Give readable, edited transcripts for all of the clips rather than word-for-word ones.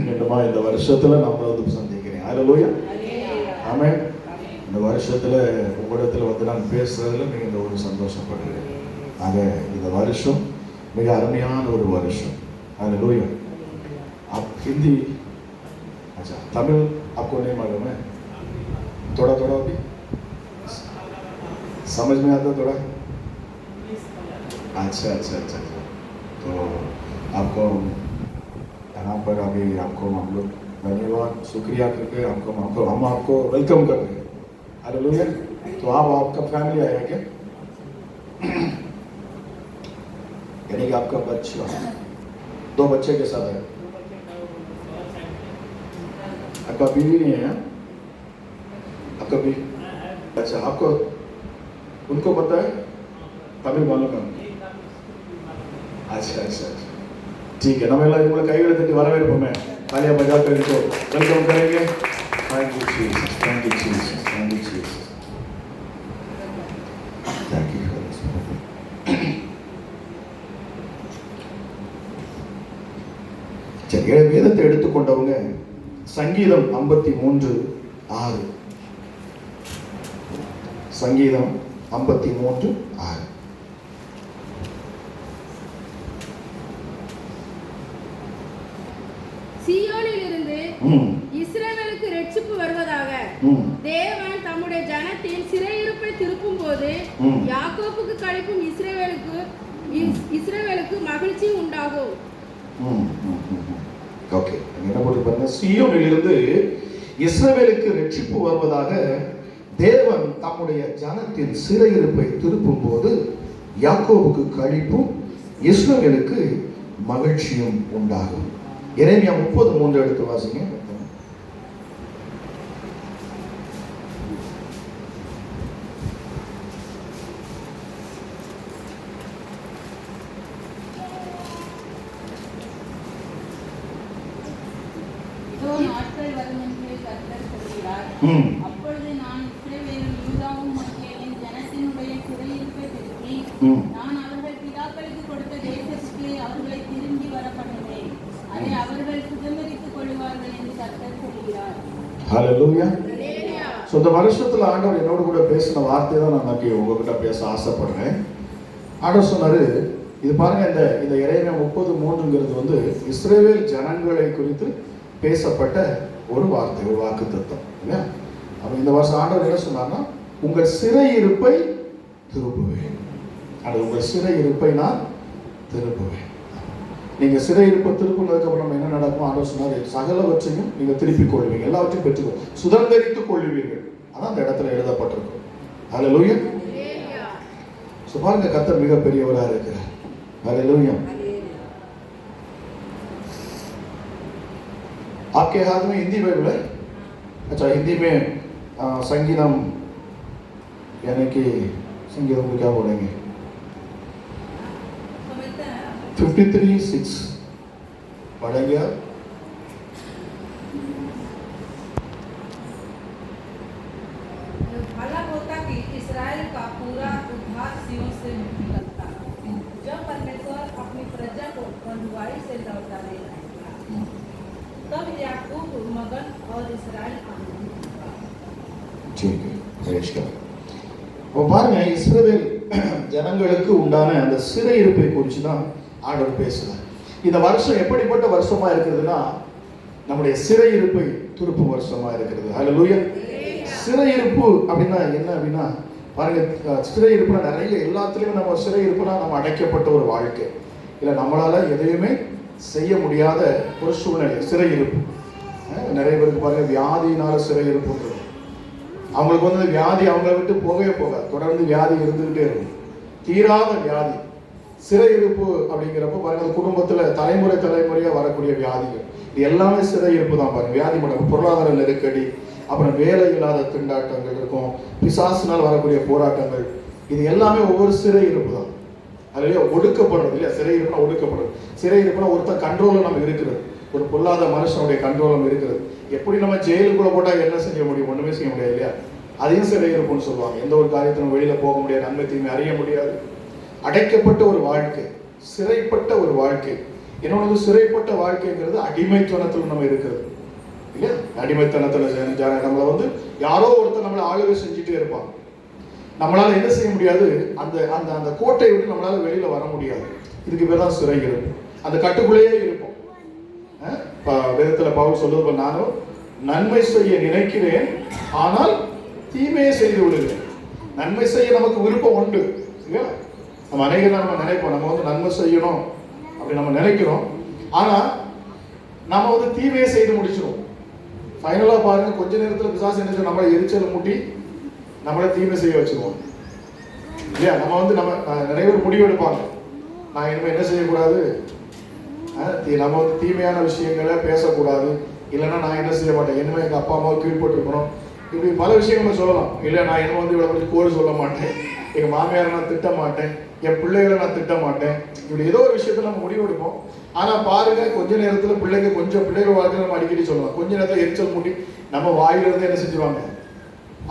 மீண்டுமா இந்த வருஷத்துல நம்மளை வந்து சந்திக்கிறேன். ஹல்லேலூயா, ஆமென். இந்த வருஷத்துல உங்களிடத்துல வந்து நான் பேசுறதுல மிகுந்த ஒரு சந்தோஷப்படுறேன். ஆக இந்த வருஷம் மிக அருமையான ஒரு வருஷம். ஹல்லேலூயா. आप हिंदी, अच्छा तमिल आपको नहीं मालूम है? थोड़ा थोड़ा भी समझ में आता थोड़ा? अच्छा अच्छा अच्छा अच्छा। तो आपको यहाँ पर अभी आपको हम लोग धन्यवाद शुक्रिया करके हम आपको वेलकम कर रहे हैं। हालेलुया। तो आप आपका फैमिली आया क्या? यानी कि आपका बच्चा 2 बच्चे के साथ है? आपका बीवी नहीं है? आपका बीवी, अच्छा आपको उनको पता है तमिल मालूम है? अच्छा अच्छा अच्छा, ठीक है. நம்ம எல்லாம் இவங்களை கைகளை தட்டி வரவேற்போமே, தாலியா பஜா कर इनको वेलकम करेंगे. Thank you Jesus, thank you Jesus, thank you Jesus, thank you. சரி, வேதத்தை எடுத்துக்கொண்டவங்க சங்கீதம் 53:6, சங்கீதம் 53:6. சீயோனிலிருந்து இஸ்ரவேலுக்கு இரட்சிப்பு வருவதாக. தேவன் தம்முடைய ஜனத்தின் சிறையிருப்பை திருப்பும் போது யாக்கோபுக்கு களிப்பும் இஸ்ரவேலுக்கு மகிழ்ச்சி உண்டாகும். ஓகே, என்ன போட்டு பாருங்க. சீயோனிலிருந்து இஸ்ரவேலுக்கு இரட்சிப்பு வருவதாக தேவன் தம்முடைய ஜனத்தின் சிறையிருப்பை திருப்பும் போது யாக்கோபுக்கு களிப்பும் இஸ்ரவேலுக்கு மகிழ்ச்சியும் உண்டாகும். எரேமியா 30:3 எடுத்து வாசிங்க. அப்பொழுது நான் இஸ்ரவேலும் யூதாவும் ஆகிய என் ஜனத்தினுடைய சிறையிருப்பை திருப்பி நான் அவர்கள் பிதாக்களுக்கு கொடுத்த தேசத்துக்கு அவர்களை திரும்பி வர பண்ணுவேன். அதை அவர்கள் சுதந்திரித்துக் கொள்வார்கள் என்று கர்த்தர் சொல்கிறார். ஹல்லேலூயா. சோ இந்த வருஷத்துல ஆண்டவர் என்னோட கூட பேசின வார்த்தை தான் நான் இன்னைக்கு உங்ககிட்ட பேச ஆசைப்படுறேன். ஆண்டவர் சொன்னாரு, இது பாருங்க, இந்த எரேமியா 30:3ங்கிறது வந்து இஸ்ரவேல் ஜனங்களை குறித்து பேசப்பட்ட ஒரு வார்த்தை, ஒரு வாக்குத்தத்தம் இல்லையா? அப்ப இந்த வருஷம் ஆண்டவர் என்ன சொன்னார்னா, உங்கள் சிறையிருப்பை திருப்புவேன். அது உங்கள் சிறையிருப்பை நான் திருப்புவேன். நீங்க சிறையிருப்பை திருப்பினதுக்கு அப்புறம் என்ன நடக்கும்? ஆண்டவர் சொன்னார், சகலவற்றையும் நீங்க திருப்பிக் கொள்வீங்க, எல்லாவற்றையும் பெற்றுக்கோ, சுதந்திரித்துக் கொள்வீர்கள். அதான் அந்த இடத்துல எழுதப்பட்டிருக்கும். ஹல்லேலூயா. சோ பாருங்க, கர்த்தர் மிக பெரியவரா இருக்கிறார். ஹல்லேலூயா. आपके हाथ में हिंदी बाइबल है? अच्छा, हिंदी में संगीतम यानी कि संगीतम को क्या बोलेंगे? 53:6 पढ़ेंगे आप? भला होता कि इस्राएल का पूरा उद्धार सियोन से निकलता, जब परमेश्वर अपनी प्रजा को बंधुआई से लौटा ले आएगा, तब याकूब मगन और इस्राएल आनंदित होगा. ठीक है, प्रेज गॉड. वो பாருங்க, இஸ்ரவேல் ஜனங்களுக்கு உண்டான அந்த சிறையிருப்பை குறித்து தான் ஆண்டவர் பேசுறார். இந்த வருஷம் எப்படிப்பட்ட வருஷமா இருக்கிறதுனா, நம்முடைய சிறையிருப்பை திருப்பும் வருஷமா இருக்கிறது. ஹல்லேலூயா. சிறையிருப்பு அப்படின்னா என்ன அப்படின்னா, பாருங்க, சிறையிருப்புனா நிறைய எல்லாத்துலயும் நம்ம சிறையிருப்புனா நம்ம அடைக்கப்பட்ட ஒரு வாழ்க்கை, இல்லை நம்மளால எதையுமே செய்ய முடியாத ஒரு சூழ்நிலை சிறையிருப்பு. நிறைய பேருக்கு பாருங்க வியாதியினால சிறையிருப்புன்றது. அவங்களுக்கு வந்து வியாதி அவங்கள விட்டு போகவே போகாது, தொடர்ந்து வியாதி இருந்துகிட்டே இருக்கும், தீராத வியாதி. சிறையிருப்பு அப்படிங்கிறப்ப பாருங்க, குடும்பத்துல தலைமுறையா வரக்கூடிய வியாதிகள், இது எல்லாமே சிறையிருப்பு தான். பாருங்க, வியாதி மட்டும், பொருளாதார நெருக்கடி, அப்புறம் வேலை இல்லாத திண்டாட்டங்கள் இருக்கும், பிசாசினால் வரக்கூடிய போராட்டங்கள், இது எல்லாமே ஒவ்வொரு சிறையிருப்பு தான். அதுலயே ஒடுக்கப்படுறது இல்லையா? சிறையிருப்புனா ஒடுக்கப்படுறது. சிறையிருப்புனா ஒருத்தர் கண்ட்ரோலில் நம்ம இருக்கிறது, ஒரு பொல்லாத மனுஷனுடைய கண்ட்ரோல் இருக்கிறது. எப்படி நம்ம ஜெயிலுக்குள்ள போட்டா என்ன செய்ய முடியும்? ஒண்ணுமே செய்ய முடியாது இல்லையா? அதையும் சிறையிருப்புன்னு சொல்லுவாங்க. எந்த ஒரு காரியத்திலும் வெளியில போக முடியாது, நன்மை தீமை அறிய முடியாது, அடைக்கப்பட்ட ஒரு வாழ்க்கை, சிறைப்பட்ட ஒரு வாழ்க்கை. இன்னொன்று சிறைப்பட்ட வாழ்க்கைங்கிறது அடிமைத்தனத்தில் நம்ம இருக்கிறது இல்லையா? அடிமைத்தனத்தில் நம்மளை வந்து யாரோ ஒருத்தர் நம்மளை ஆளுகை செஞ்சுட்டே இருப்பாங்க. நம்மளால என்ன செய்ய முடியாது, அந்த அந்த அந்த கோட்டையை விட்டு நம்மளால வெளியில வர முடியாது. இதுக்கு பேர் தான் சிறை இருக்கும். அந்த கட்டுக்குள்ளேயே இருப்போம். வேதத்துல பவுல் சொல்லுவது, நானும் நன்மை செய்ய நினைக்கிறேன் ஆனால் தீமையை செய்து விடுகிறேன். நன்மை செய்ய நமக்கு விருப்பம் உண்டு இல்லையா? நம்ம அநேகம் நம்ம நினைப்போம், நம்ம வந்து நன்மை செய்யணும் அப்படி நம்ம நினைக்கிறோம். ஆனா நம்ம வந்து தீமையை செய்து முடிச்சிடும். ஃபைனலா பாருங்க, கொஞ்ச நேரத்துல பிசாசு என்ன செய்யும், நம்மளை எரிச்சல் மூட்டி நம்மளை தீமை செய்ய வச்சிருவோம் இல்லையா? நம்ம வந்து நம்ம நிறைய பேர் முடிவு எடுப்பாங்க, நான் இனிமேல் என்ன செய்யக்கூடாது, நம்ம வந்து தீமையான விஷயங்களை பேசக்கூடாது, இல்லைன்னா நான் என்ன செய்ய மாட்டேன், இனிமேல் எங்கள் அப்பா அம்மாவை கீழ்பட்டுருக்கணும், இப்படி பல விஷயங்கள் சொல்லலாம். இல்லை நான் இனிமேல் வந்து இவ்வளோ பற்றி கோடு சொல்ல மாட்டேன், எங்கள் மாமியாரை நான் திட்ட மாட்டேன், என் பிள்ளைகளை நான் திட்ட மாட்டேன், இப்படி ஏதோ ஒரு விஷயத்த நம்ம முடிவு எடுப்போம். ஆனால் பாருங்க, கொஞ்ச நேரத்தில் பிள்ளைகள் வாழ்க்கை நம்ம அடிக்கடி சொல்லலாம், கொஞ்ச நேரத்தில் எரிச்சல் மூட்டி நம்ம வாயிலிருந்து என்ன செஞ்சுருவாங்க,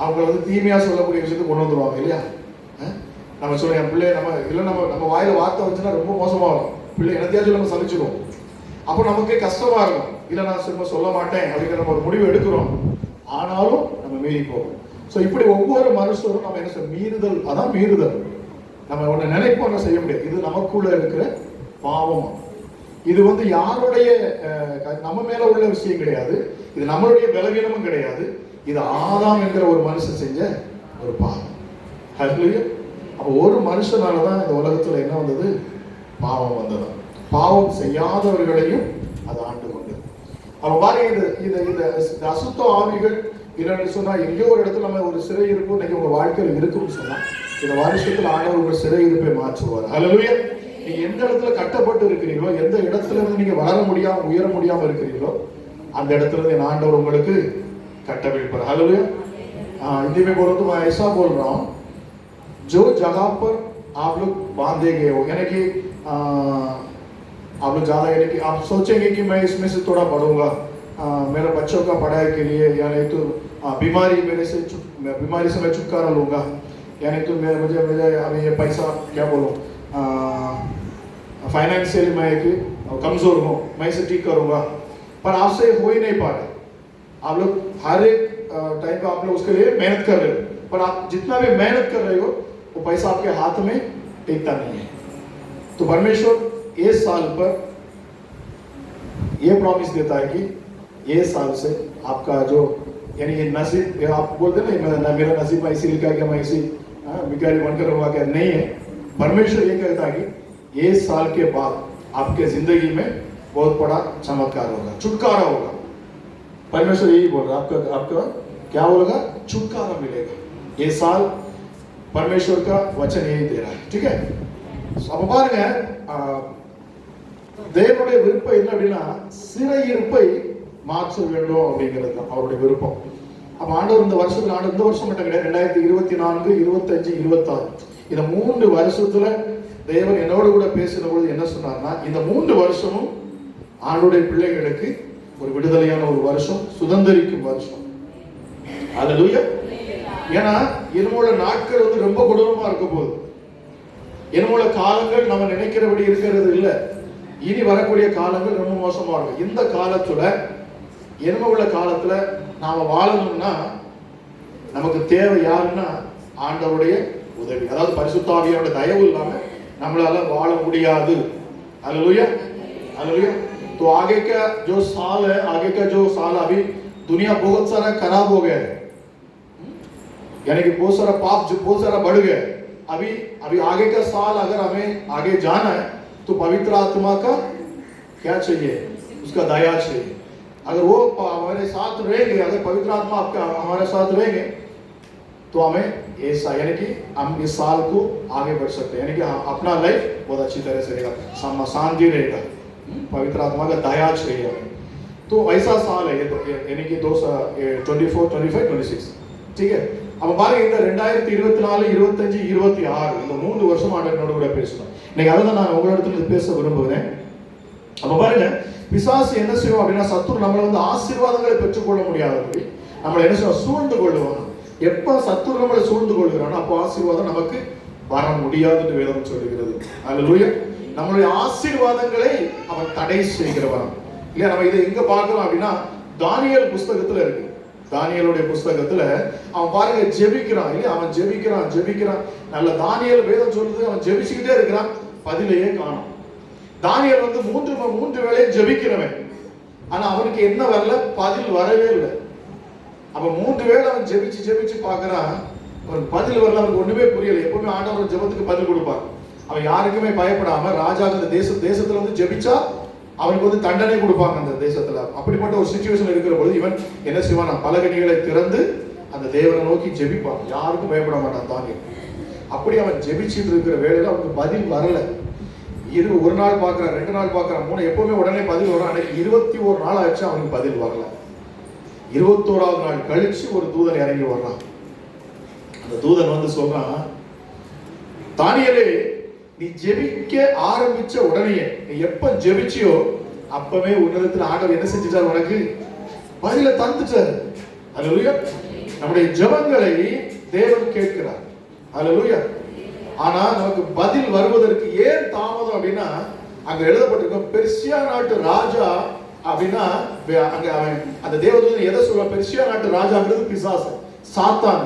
அவங்க வந்து தீமையாக சொல்லக்கூடிய விஷயத்தை கொண்டு வந்துடுவாங்க இல்லையா? நம்ம சொல்ல என் பிள்ளை நம்ம இல்லை நம்ம வாயில வார்த்தை வச்சுன்னா ரொம்ப மோசமாக இருக்கும். பிள்ளை என்னத்தையாச்சும் நம்ம சலிச்சிடுவோம். அப்போ நமக்கே கஷ்டமா இருக்கும். இல்லை நான் சும்மா சொல்ல மாட்டேன் அப்படிங்கிற நம்ம ஒரு முடிவு எடுக்கிறோம், ஆனாலும் நம்ம மீறி போவோம். ஸோ இப்படி ஒவ்வொரு மனுஷரும் நம்ம என்ன சொல்ல மீறுதல், அதான் மீறுதல். நம்ம ஒன்று நினைப்போம், ஒன்று செய்ய முடியாது. இது நமக்குள்ள இருக்கிற பாவம். இது வந்து யாருடைய நம்ம மேல உள்ள விஷயம் கிடையாது, இது நம்மளுடைய பலவீனமும் கிடையாது. இது ஆதாம் என்கிற ஒரு மனுஷன் செஞ்ச ஒரு பாவம். அப்போ ஒரு மனுஷனாலதான் இந்த உலகத்துல என்ன வந்தது, பாவம் வந்தது. பாவம் செய்யாதவர்களையும் அது ஆண்டு கொண்டது. அப்ப பாருங்க, இந்த அசுத்த ஆவிகள் இல்லைன்னு சொன்னா எங்கேயோ ஒரு இடத்துல நம்ம ஒரு சிறை இருக்கும், இன்னைக்கு உங்க வாழ்க்கையில் இருக்குன்னு சொன்னா இந்த வருஷத்துல ஆண்டவர் உங்க சிறை இருப்பை மாற்றுவார். ஹல்லேலூயா. நீங்க எந்த இடத்துல கட்டப்பட்டு இருக்கிறீங்களோ, எந்த இடத்துல இருந்து நீங்க வளர முடியாம உயர முடியாம இருக்கிறீங்களோ, அந்த இடத்துல இருந்து என் ஆண்டவர் உங்களுக்கு कट्टा हालेलुया। हिंदी में बोलो तो मैं ऐसा बोल रहा हूँ, जो जगह पर आप लोग बांधे गए हो, यानी कि आप लोग ज़्यादा, यानी कि आप सोचेंगे कि मैं इसमें से थोड़ा बढ़ूंगा, मेरे बच्चों का पढ़ाई के लिए, यानी तो बीमारी बीमारी से मैं छुटकारा लूँगा, यानी तो मुझे अभी ये पैसा क्या बोलूँ, फाइनेंशियली मैं एक कमज़ोर हूँ, मैं इसे ठीक करूँगा, पर आपसे हो ही नहीं पा रहा। आप लोग हर एक टाइम पे आप लोग उसके लिए मेहनत कर रहे हो, पर आप जितना भी मेहनत कर रहे हो वो पैसा आपके हाथ में टिकता नहीं है। तो परमेश्वर इस साल पर ये प्रॉमिस देता है कि ये साल से आपका जो, यानी ये नसीब, आप बोलते ना मेरा नसीब में इसी लिखा है कि मैं इसी भिखारी बनकर रहूंगा, क्या नहीं है। परमेश्वर ये कहता है कि ये साल के बाद आपके जिंदगी में बहुत बड़ा चमत्कार होगा, छुटकारा होगा। परमेश्वर यही बोल रहा है, आपका क्या बोलेगा, छुटकारा मिलेगा। ये साल परमेश्वर का वचन यही दे रहा है, ठीक है। அப்ப பாருங்க, தேவனுடைய விருப்பம் என்ன அப்படின்னா சிறையிருப்பை மாற்ற வேண்டும் அப்படிங்கிறது தான் அவருடைய விருப்பம். அப்ப ஆண்டவர் இந்த வருஷத்துல, இந்த வருஷம் மட்டும் கிடையாது, 2024, 25, 26 இந்த 3 வருஷத்துல தேவன் என்னோட கூட பேசின பொழுது என்ன சொன்னார்னா, இந்த 3 வருஷமும் ஆண்டவருடைய பிள்ளைகளுக்கு ஒரு விடுதலையான ஒரு வருஷம், சுதந்திரிக்கும் வருஷம். அல்லேலூயா. ஏன்னா இனிமேல நாட்கள் வந்து ரொம்ப கொடூரமா இருக்க போகுது. இனிமேல காலங்கள் நம்ம நினைக்கிறபடி இருக்கிறது இல்ல. இனி வரக்கூடிய காலங்கள் ரொம்ப மோசமா இருக்கும். இந்த காலத்துல, இனிமேல காலத்துல நாம வாழணும்னா நமக்கு தேவை யாருன்னா ஆண்டவருடைய உதவி. அதாவது பரிசுத்த ஆவியானோட தயவு இல்லாம நம்மளால வாழ முடியாது. அல்லேலூயா, அல்லேலூயா। तो आगे का जो साल है, आगे का जो साल, अभी दुनिया बहुत सारा खराब हो गया है, यानी कि बहुत सारा पाप जो बहुत सारा बढ़ गया है। अभी आगे का साल अगर हमें आगे जाना है तो पवित्र आत्मा का क्या चाहिए, उसका दया चाहिए। अगर वो हमारे साथ रहेंगे, अगर पवित्र आत्मा आपका हमारे साथ रहेंगे तो हमें ऐसा, यानी कि हम इस साल को आगे बढ़ सकते हैं, यानी कि अपना लाइफ बहुत अच्छी तरह से रहेगा, शांति रहेगा, पवित्र आत्मा का दया चाहिए हमें। तो ऐसा साल है ये, यानी कि 24, 25, 26, ठीक है। अब பாருங்க, இந்த 2024, 25, 26 இந்த 3 வருஷம் ஆண்டவரோட கூட பேசணும். இன்னைக்கு அதான் நான் உங்களிடத்துல பேச விரும்புகிறேன். அப்ப பாருங்க, பிசாசு என்ன செய்வோம் அப்படின்னா, சத்துரு நம்மளை வந்து ஆசீர்வாதங்களை பெற்றுக்கொள்ள முடியாதபடி நம்மளை என்ன செய்வோம், சூழ்ந்து கொள்ளுவாங்க. எப்ப சத்துரு நம்மளை சூழ்ந்து கொள்கிறானோ அப்போ ஆசீர்வாதம் நமக்கு வர முடியாதுன்னு வேதம் சொல்லுகிறது. அல்லேலூயா. நம்மளுடைய ஆசீர்வாதங்களை அவன் தடை செய்கிறவன் இல்லையா? நம்ம இதை எங்க பார்க்கிறோம் அப்படின்னா தானியேல் புஸ்தகத்துல இருக்கு. தானியேலுடைய புஸ்தகத்துல அவன் பாருங்க ஜெபிக்கிறான் இல்லையா? அவன் ஜெபிக்கிறான். நல்ல தானியேல் வேதம் சொல்லுது, அவன் ஜெபிச்சுக்கிட்டே இருக்கிறான், பதிலையே காணும். தானியேல் வந்து மூன்று வேளையும் ஜெபிக்கிறவன். ஆனா அவனுக்கு என்ன வரல? பதில் வரவே இல்லை. அப்ப 3 வேளை அவன் ஜெபிச்சு பார்க்கறான், அவன் பதில் வரல. அவனுக்கு ஒண்ணுமே புரியல. எப்பவுமே ஆண்டவர் ஜெபத்துக்கு பதில் கொடுப்பார். அவன் யாருக்குமே பயப்படாம ராஜா அந்த தேசத்துல வந்து ஜெபிச்சா அவனுக்கு வந்து தண்டனை கொடுப்பாங்க அந்த தேசத்துல. அப்படிப்பட்ட ஒரு சிச்சுவேஷன் இருக்கிற பொழுது இவன் என்ன செய்வான்? பலகணிகளை திறந்து அந்த தேவனை நோக்கி ஜெபிப்பான். யாருக்கும் பயப்பட மாட்டான் தானியேல். அப்படி அவன் ஜெபிச்சுட்டு இருக்கிற வேளையில அவனுக்கு பதில் வரல. ஒரு நாள் பார்க்கறான், 2 நாள் பார்க்கறான், 3, எப்பவுமே உடனே பதில் வரும். அன்னைக்கு 21 நாள் ஆச்சு, அவனுக்கு பதில் வரல. 21வது நாள் கழிச்சு ஒரு தூதன் இறங்கி வர்றான். அந்த தூதன் வந்து சொல்றான், தானியேலே, நீ ஜெபிக்க ஆரம்பிச்ச உடனே, நீ எப்ப ஜெபிச்சியோ அப்பவே உன்னதத்தில் ஆண்டவர் என்ன செஞ்சிட்டார்? உனக்கு பதில தந்துட்டார். அல்லேலூயா. நம்முடைய ஜெபங்களை தேவன் கேட்கிறார். அல்லேலூயா. ஆனா நமக்கு பதில் வருவதற்கு ஏன் தாமதம் அப்படின்னா, அங்க எழுதப்பட்டிருக்கும் பெர்சியா நாட்டு ராஜா அப்படின்னா, அங்க அந்த தேவதூதன் எதை சொல்ற? பெர்சியா நாட்டு ராஜாங்கிறது பிசாசு, சாத்தான்.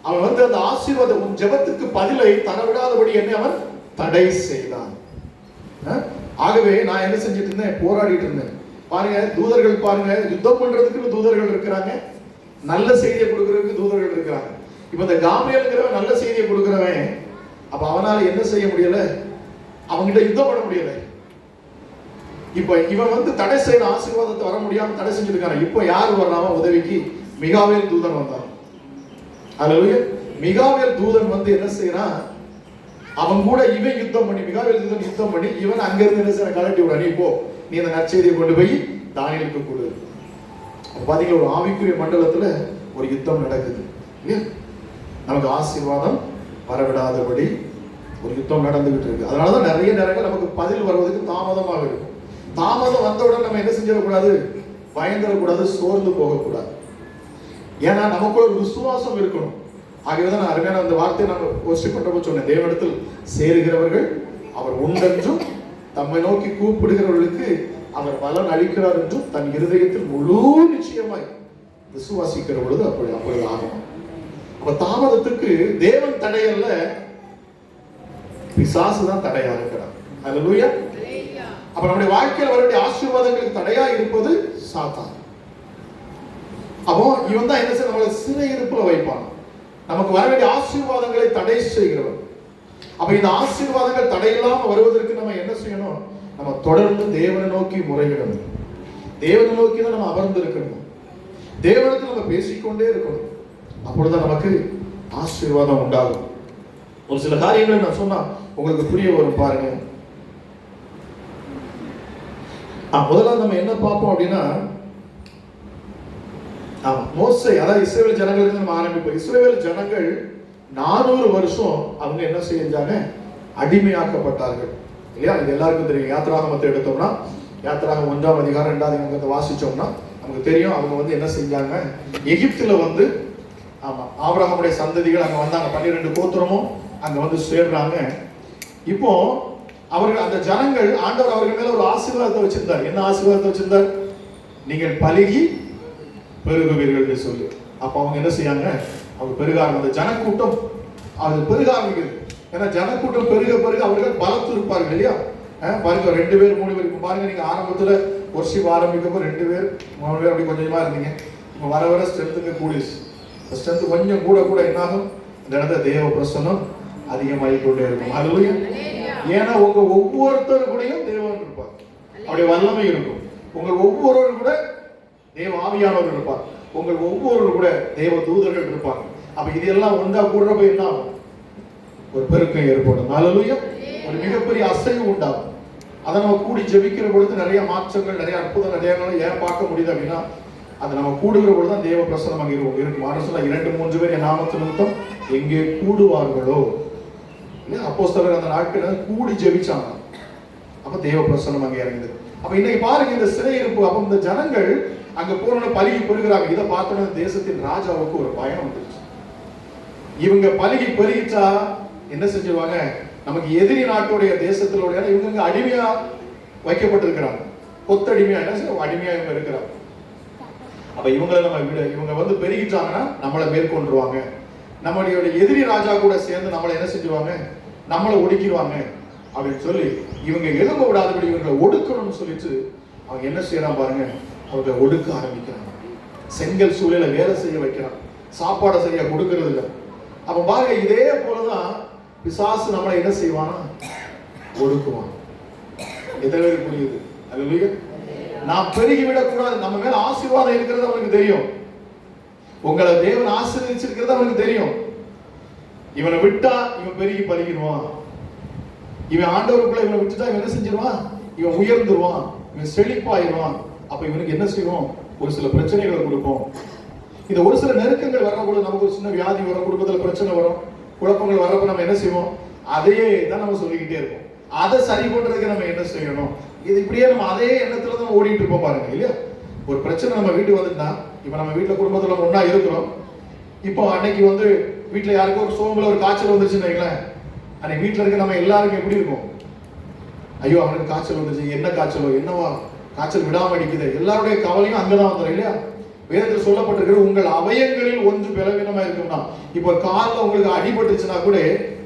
அவன் வந்து அந்த ஆசீர்வாதம், உன் ஜெபத்துக்கு பதிலை தரவிடாதபடி என்ன அவன் தடை செய்தான். ஆகவே நான் என்ன செஞ்சிட்டு இருந்தேன்? போராடிட்டு இருந்தேன். பாருங்க, தூதர்கள் பாருங்க, யுத்தம் பண்றதுக்கு தூதர்கள் இருக்கிறாங்க, நல்ல செய்தியை கொடுக்கறதுக்கு தூதர்கள் இருக்கிறாங்க. இப்ப இந்த காபிரியல்ங்கிறவன் நல்ல செய்தியை கொடுக்கிறவன், அப்ப அவனால என்ன செய்ய முடியல? அவங்கிட்ட யுத்தம் பண்ண முடியல. இப்ப இவன் வந்து தடை செய்யற ஆசீர்வாதத்தை வர முடியாம தடை செஞ்சிருக்கான். இப்ப யார் வர்றாம உதவிக்கு? மிகாவேல் தூதன் வந்தான். அல்லேலூயா. மிகாவேல் தூதன் வந்து என்ன செய்யறான்? அவன் கூட இவன் யுத்தம் பண்ணி, மிகாவேல் தூதன் யுத்தம் பண்ணி, இவன் அங்க இருந்து என்ன செய்ய? கலட்டி விட, நீ போ, நீ அந்த நற்செய்தியை கொண்டு போய் தானியேலுக்கு கொடு. பாத்தீங்களா, ஒரு ஆவிக்குரிய மண்டலத்துல ஒரு யுத்தம் நடக்குது இல்லையா? நமக்கு ஆசீர்வாதம் வரவிடாதபடி ஒரு யுத்தம் நடந்துகிட்டு இருக்கு. அதனாலதான் நிறைய நேரங்கள் நமக்கு பதில் வருவதற்கு தாமதமாக இருக்கும். தாமதம் வந்தவுடன் நம்ம என்ன செஞ்சிடக்கூடாது? பயந்துடக்கூடாது, சோர்ந்து போகக்கூடாது. ஏன்னா நமக்கு ஒரு விசுவாசம் இருக்கணும். ஆகவேதான் நான் அருமையான அந்த வார்த்தையை நம்ம ஒர்ஷிப் பண்றப்ப சொன்னேன், தேவனிடத்தில் சேருகிறவர்கள் அவர் உண்டென்றும் தம்மை நோக்கி கூப்பிடுகிறவர்களுக்கு அவர் பலன் அளிக்கிறார் என்றும் தன் இருதயத்தில் முழு நிச்சயமாய் விசுவாசிக்கிற பொழுது அப்பொழுது ஆகும். அப்ப தாமதத்துக்கு தேவன் தடையல்ல, பிசாசு தான் தடையா இருக்கிறார். அல்லேலூயா. அப்ப நம்முடைய வாழ்க்கையில் வரக்கூடிய ஆசீர்வாதங்களுக்கு தடையா இருப்பது சாத்தான். அப்போ இவன் தான் என்ன செய்ய? நம்மளை சிறையிருப்புல வைப்பான். நமக்கு வர வேண்டிய ஆசீர்வாதங்களை தடை செய்கிறவன். அப்ப இந்த ஆசீர்வாதங்கள் தடையில்லாம வருவதற்கு நம்ம என்ன செய்யணும்? நம்ம தொடர்ந்து தேவனை நோக்கி முறையிடணும். தேவனை நோக்கி தான் நம்ம அமர்ந்து இருக்கணும். தேவனுக்கு நம்ம பேசிக்கொண்டே இருக்கணும். அப்பொழுதுதான் நமக்கு ஆசீர்வாதம் உண்டாகும். ஒரு சில காரியங்களை நான் சொன்னா உங்களுக்கு புரிய வரும். பாருங்க, முதல்ல நம்ம என்ன பார்ப்போம் அப்படின்னா, மோசே, அதாவது இஸ்ரவேல் ஜனங்களுக்கு நம்ம ஆரம்பிப்போம். இஸ்ரவேல் ஜனங்கள் 400 வருஷம் அவங்க என்ன செஞ்சாங்க? அடிமையாக்கப்பட்டார்கள் இல்லையா? இது எல்லாருக்கும் தெரியும். யாத்திராகமத்தை எடுத்தோம்னா, யாத்திராகம் 1ஆம் அதிகாரம் 2ஆவது அதிகாரத்தை வாசிச்சோம்னா நமக்கு தெரியும். அவங்க வந்து என்ன செஞ்சாங்க? எகிப்துல வந்து ஆபிரகாமுடைய சந்ததிகள் அங்க வந்தாங்க. 12 கோத்திரமும் அங்க வந்து சேர்றாங்க. இப்போ அவர்கள், அந்த ஜனங்கள், ஆண்டவர் அவர்கள் மேல ஒரு ஆசீர்வாதத்தை வச்சிருந்தார். என்ன ஆசீர்வாதத்தை வச்சிருந்தார்? நீங்கள் பலுகி பெருகுவீர்கள் சொல்லி. அப்ப அவங்க என்ன செய்யாங்க? அவங்க பெருக ஆரம்பித்த ஜனக்கூட்டம் அது பெருக ஆரம்பிக்குது. ஏன்னா ஜனக்கூட்டம் பெருக அவர்கள் பலத்து இருப்பார்கள் இல்லையா? பாருங்க, 2 பேர் 3 பேர். இப்ப பாருங்க, நீங்க ஆரம்பத்துல ஒர்ஷிப் ஆரம்பிக்கப்போ 2 பேர் 3 பேர் அப்படி கொஞ்சமா இருந்தீங்க. இப்ப வர வர ஸ்ட்ரென்த்துக்கு கூடிச்சு. ஸ்ட்ரென்த் கொஞ்சம் கூட என்னாகும்? இந்த இடத்துல தேவ பிரசன்னம் அதிகமாகிக் கொண்டே இருக்கும். அல்லேலூயா. ஏன்னா உங்க ஒவ்வொருத்தரும் கூடயும் தேவன் இருப்பார், அவருடைய வல்லமை இருக்கும். உங்கள் ஒவ்வொருவரும் கூட தேவ ஆவியானவர் இருப்பார். உங்கள் ஒவ்வொருவரும் கூட தேவ தூதர்கள் இருப்பாங்க. அப்ப இதெல்லாம் ஒன்றா கூடுறப்ப என்ன ஆகும்? ஒரு பெருக்கம் ஏற்படும். அல்லேலூயா. ஒரு மிகப்பெரிய அசைவு உண்டாகும். அதை நம்ம கூடி ஜெபிக்கிற பொழுது நிறைய மாற்றங்கள், நிறைய அற்புதம், நிறைய ஏன் பார்க்க முடியுது அப்படின்னா, அதை நம்ம கூடுகிற பொழுது தான் தேவ பிரசனம் அங்கே இருக்கும். ஆனா 2-3 பேர் என் நாமத்து நிமித்தம் எங்கே கூடுவார்களோ, அப்போஸ்தலர் அந்த நாட்கள் கூடி ஜெபிச்சாங்க. அப்ப தேவ பிரசனம் அங்கே இறங்குது. அப்ப இன்னைக்கு பாருங்க, இந்த சிறையிருப்பு. அப்ப இந்த ஜனங்கள் அங்க போன பலுகி பெருகிறாங்க. இதை பார்த்தோன்னா தேசத்தின் ராஜாவுக்கு ஒரு பயம் வந்துருச்சு. இவங்க பலுகி பெருகிச்சா என்ன செஞ்சிருவாங்க? நமக்கு எதிரி நாட்டுடைய தேசத்திலுடைய இவங்க அடிமையா வைக்கப்பட்டிருக்கிறாங்க. கொத்தடிமையா அடிமையா இவங்க இருக்கிறாங்க. அப்ப இவங்களை நம்ம விட இவங்க வந்து பெருகிட்டாங்கன்னா நம்மளை மேற்கொண்டுருவாங்க. நம்மளுடைய எதிரி ராஜா கூட சேர்ந்து நம்மளை என்ன செஞ்சுருவாங்க, நம்மளை ஒடுக்கிடுவாங்க அப்படின்னு சொல்லி இவங்க எழும்ப விடாதபடி இவங்களை ஒடுக்கணும்னு சொல்லிட்டு அவங்க என்ன செய்யறான் பாருங்க, அவங்க ஒடுக்க ஆரம்பிக்கிறாங்க. செங்கல் சூழலை வேலை செய்ய வைக்கிறான், சாப்பாடை செய்ய கொடுக்கறது இல்லை. அப்ப பாருங்க, இதே போலதான் பிசாசு நம்மளை என்ன செய்வானா, ஒடுக்குவான். எத்தனை பேருக்கு புரியுது? அல்லேலூயா. நாம் பெருகிவிடக் கூடாது. நம்ம மேல ஆசீர்வாதம் இருக்கிறது அவனுக்கு தெரியும். உங்களை தேவன் ஆசீர்வதிச்சிருக்கிறது அவனுக்கு தெரியும். இவனை விட்டா இவன் பெருகி பருகிடுவான். இவன் ஆண்டவருக்குள்ள இவனை விட்டுட்டா இவன் என்ன செஞ்சிருவான், இவன் உயர்ந்துருவான், இவன் செழிப்பாயிருவான். அப்ப இவனுக்கு என்ன செய்வோம், ஒரு சில பிரச்சனைகளை கொடுப்போம். இந்த ஒரு சில நெருக்கங்கள் வர்றபோது நமக்கு ஒரு சின்ன வியாதி வரும், குடும்பத்துல பிரச்சனை வரும், குழப்பங்கள் வர்றப்ப நம்ம என்ன செய்வோம், அதையே தான் நம்ம சொல்லிக்கிட்டே இருப்போம். அதை சரி பண்றதுக்கு நம்ம என்ன செய்யணும், இது இப்படியே நம்ம அதே எண்ணத்துல தான் ஓடிட்டு இருப்போம் பாருங்க இல்லையா. ஒரு பிரச்சனை நம்ம வீட்டுக்கு வந்துட்டா, இப்ப நம்ம வீட்டுல குடும்பத்துல ஒன்னா இருக்கிறோம். இப்போ அன்னைக்கு வந்து வீட்டுல யாருக்கும் ஒரு சோம்பல ஒரு காய்ச்சல் வந்துருச்சுன்னு வைங்களேன், அன்னைக்கு வீட்டுல இருக்க நம்ம எல்லாருக்கும் எப்படி இருக்கும், ஐயோ அவனுக்கு காய்ச்சல் வந்துருச்சு, என்ன காய்ச்சலோ என்னவா, காய்ச்சல் விடாம அடிக்குது, எல்லாருடைய கவலையும் அங்கதான் வந்துடும் இல்லையா. வேதத்தில் சொல்லப்பட்டிருக்கிற உங்கள் அவயங்களில் ஒன்று பலவீனமா இருக்கும்னா, இப்போ காலில் உங்களுக்கு அடிபட்டுச்சுன்னா கூட